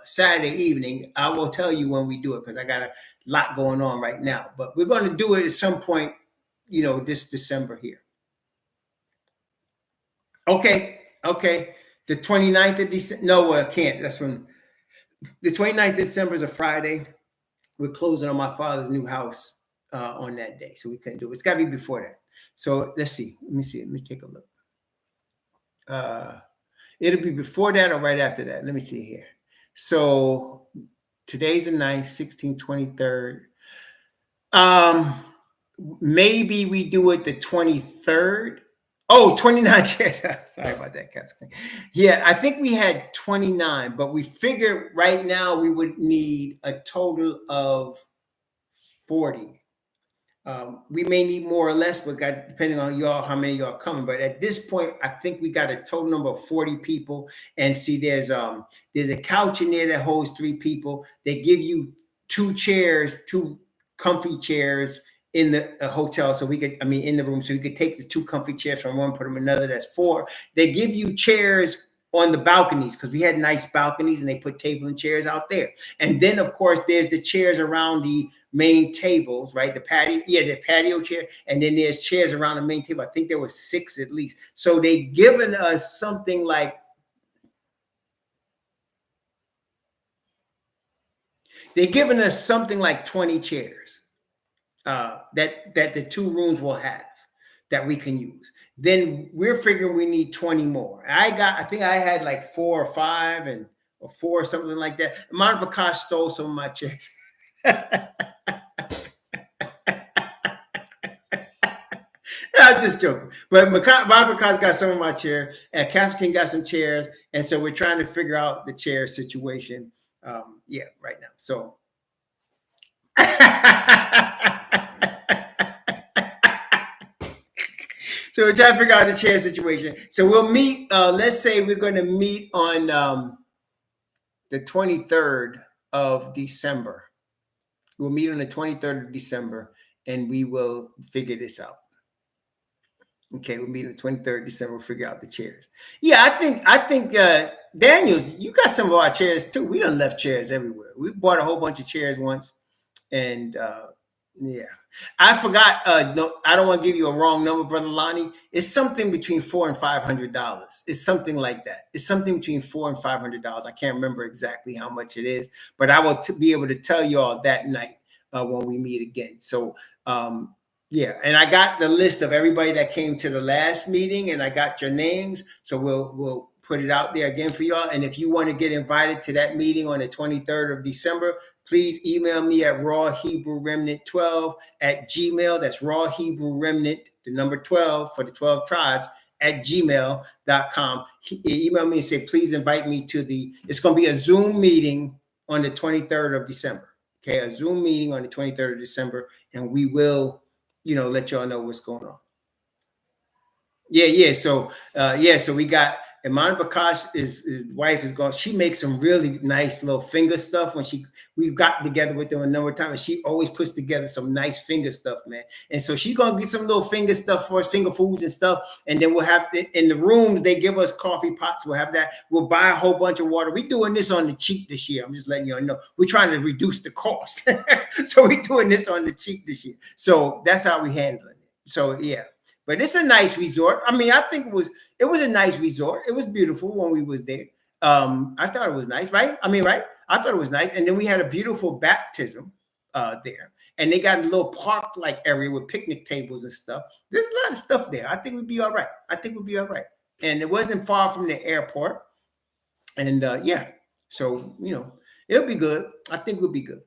Saturday evening. I will tell you when we do it because I got a lot going on right now. But we're going to do it at some point, this December here. Okay. The 29th of December. No, I can't. That's when The 29th of December is a Friday. We're closing on my father's new house on that day, so we couldn't do it. It's got to be before that. So let's see. Let me see. Let me take a look. It'll be before that or right after that. Let me see here. So today's the 9th, 16th, 23rd. Maybe we do it the 23rd. Oh, 29 chairs. Sorry about that, Catherine. Yeah, I think we had 29, but we figured right now we would need a total of 40. We may need more or less, but depending on y'all, how many y'all coming. But at this point, I think we got a total number of 40 people. And see, there's a couch in there that holds 3 people. They give you 2 chairs, 2 comfy chairs in the hotel, so we could, in the room, so you could take the 2 comfy chairs from one, put them in another. That's 4. They give you chairs on the balconies because we had nice balconies, and they put table and chairs out there. And then, of course, there's the chairs around the main tables, right? The patio chair, and then there's chairs around the main table. I think there were 6 at least. So they given us something like, they're giving us something like 20 chairs. That the 2 rooms will have that we can use. Then we're figuring we need 20 more. I think I had like 4 or 5 or 4 or something like that. Monica Prakash stole some of my chairs. I'm just joking. But Monica Prakash got some of my chairs, and Castle King got some chairs, and so we're trying to figure out the chair situation. Right now. So. So we're trying to figure out the chair situation. So we'll meet. Let's say we're going to meet on the 23rd of December. We'll meet on the 23rd of December, and we will figure this out. Okay, we'll meet on the 23rd of December. We'll figure out the chairs. Yeah, I think Daniel, you got some of our chairs too. We done left chairs everywhere. We bought a whole bunch of chairs once, and yeah, I forgot. No, I don't want to give you a wrong number, Brother Lonnie. It's something between $400 and $500. It's something like that. It's something between $400 and $500. I can't remember exactly how much it is, but I will be able to tell you all that night when we meet again. So yeah, and I got the list of everybody that came to the last meeting, and I got your names. So we'll put it out there again for y'all. And if you want to get invited to that meeting on the 23rd of December, please email me at rawhebrewremnant12@gmail. That's rawhebrewremnant, the number 12 for the 12 tribes @gmail.com. Email me and say, please invite me to it's going to be a Zoom meeting on the 23rd of December. Okay, a Zoom meeting on the 23rd of December, and we will, let y'all know what's going on. Yeah. So, so we got Iman Bakash, his wife is going. She makes some really nice little finger stuff. We've gotten together with them a number of times, and she always puts together some nice finger stuff, man. And so she's gonna get some little finger stuff for us, finger foods and stuff. And then we'll have in the room they give us coffee pots. We'll have that. We'll buy a whole bunch of water. We're doing this on the cheap this year. I'm just letting y'all know. We're trying to reduce the cost, so we're doing this on the cheap this year. So that's how we're handling it. So yeah. But it's a nice resort. I think it was a nice resort. It was beautiful when we was there. I thought it was nice, right? Right? I thought it was nice. And then we had a beautiful baptism there. And they got a little park-like area with picnic tables and stuff. There's a lot of stuff there. I think we'd be all right. And it wasn't far from the airport. And yeah, so, it'll be good. I think we'll be good.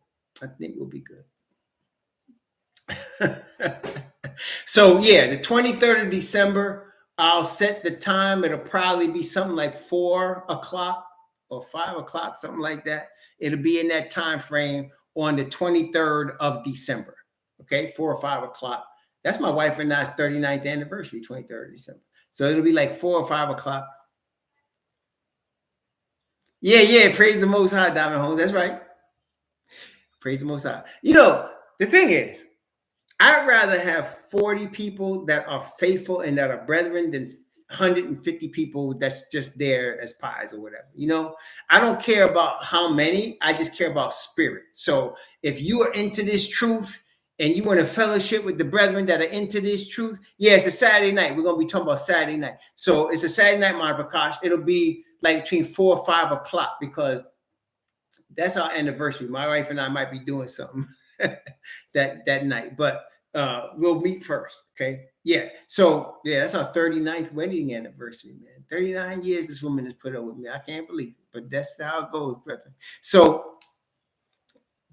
So yeah, the 23rd of December, I'll set the time. It'll probably be something like 4 o'clock or 5 o'clock, something like that. It'll be in that time frame on the 23rd of December. Okay, 4 or 5 o'clock. That's my wife and I's 39th anniversary, 23rd of December. So it'll be like 4 or 5 o'clock. Yeah, praise the Most High, Diamond Home. That's right. Praise the Most High. The thing is, I'd rather have 40 people that are faithful and that are brethren than 150 people that's just there as pies or whatever. I don't care about how many. I just care about spirit. So if you are into this truth and you want to fellowship with the brethren that are into this truth, yeah, it's a Saturday night. We're going to be talking about Saturday night. So it's a Saturday night, Mara Prakash. It'll be like between 4 or 5 o'clock because That's our anniversary. My wife and I might be doing something that night, but we'll meet first. Okay. Yeah. So yeah, that's our 39th wedding anniversary, man. 39 years this woman has put up with me. I can't believe it, but that's how it goes, brethren. So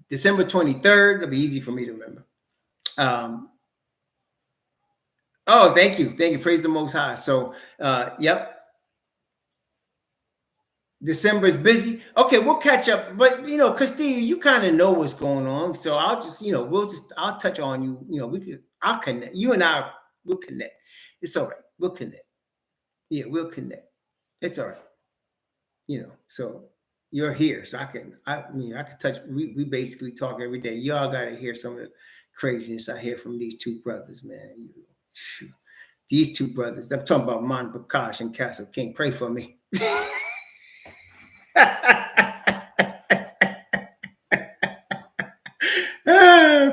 December 23rd, it'll be easy for me to remember. Oh, thank you. Thank you. Praise the Most High. So, yep. December is busy. Okay, we'll catch up. But, Christina, you kind of know what's going on. So I'll just, I'll touch on you. I'll connect. You and I will connect. It's all right. We'll connect. Yeah, we'll connect. It's all right. So you're here. So I can touch. We basically talk every day. Y'all got to hear some of the craziness I hear from these two brothers, man. These two brothers. I'm talking about Mon Bakash and Castle King. Pray for me.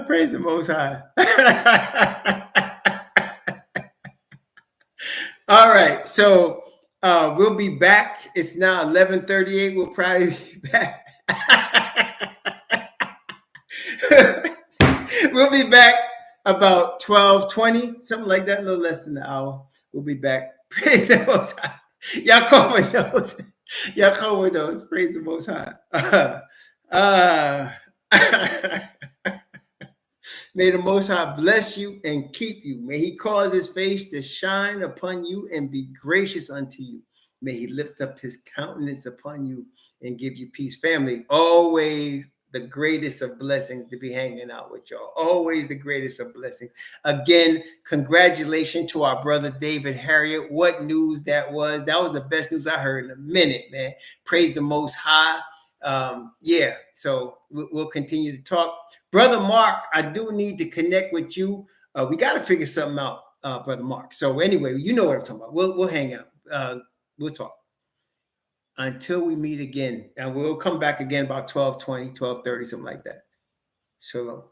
Praise the Most High. All right. So we'll be back. It's now 11:38. We'll probably be back. We'll be back about 12:20, something like that, a little less than an hour. We'll be back. Praise the Most High. Y'all call with those. Y'all call with those. Praise the Most High. May the Most High bless you and keep you. May he cause his face to shine upon you and be gracious unto you. May he lift up his countenance upon you and give you peace. Family, always the greatest of blessings to be hanging out with y'all. Always the greatest of blessings. Again, congratulations to our brother David Harriet. What news that was. That was the best news I heard in a minute, man. Praise the Most High. Yeah, so we'll continue to talk. Brother Mark, I do need to connect with you. We got to figure something out, Brother Mark. So anyway, you know what I'm talking about. We'll hang out. We'll talk. Until we meet again. And we'll come back again about 12:20, 12:30, something like that. Shalom.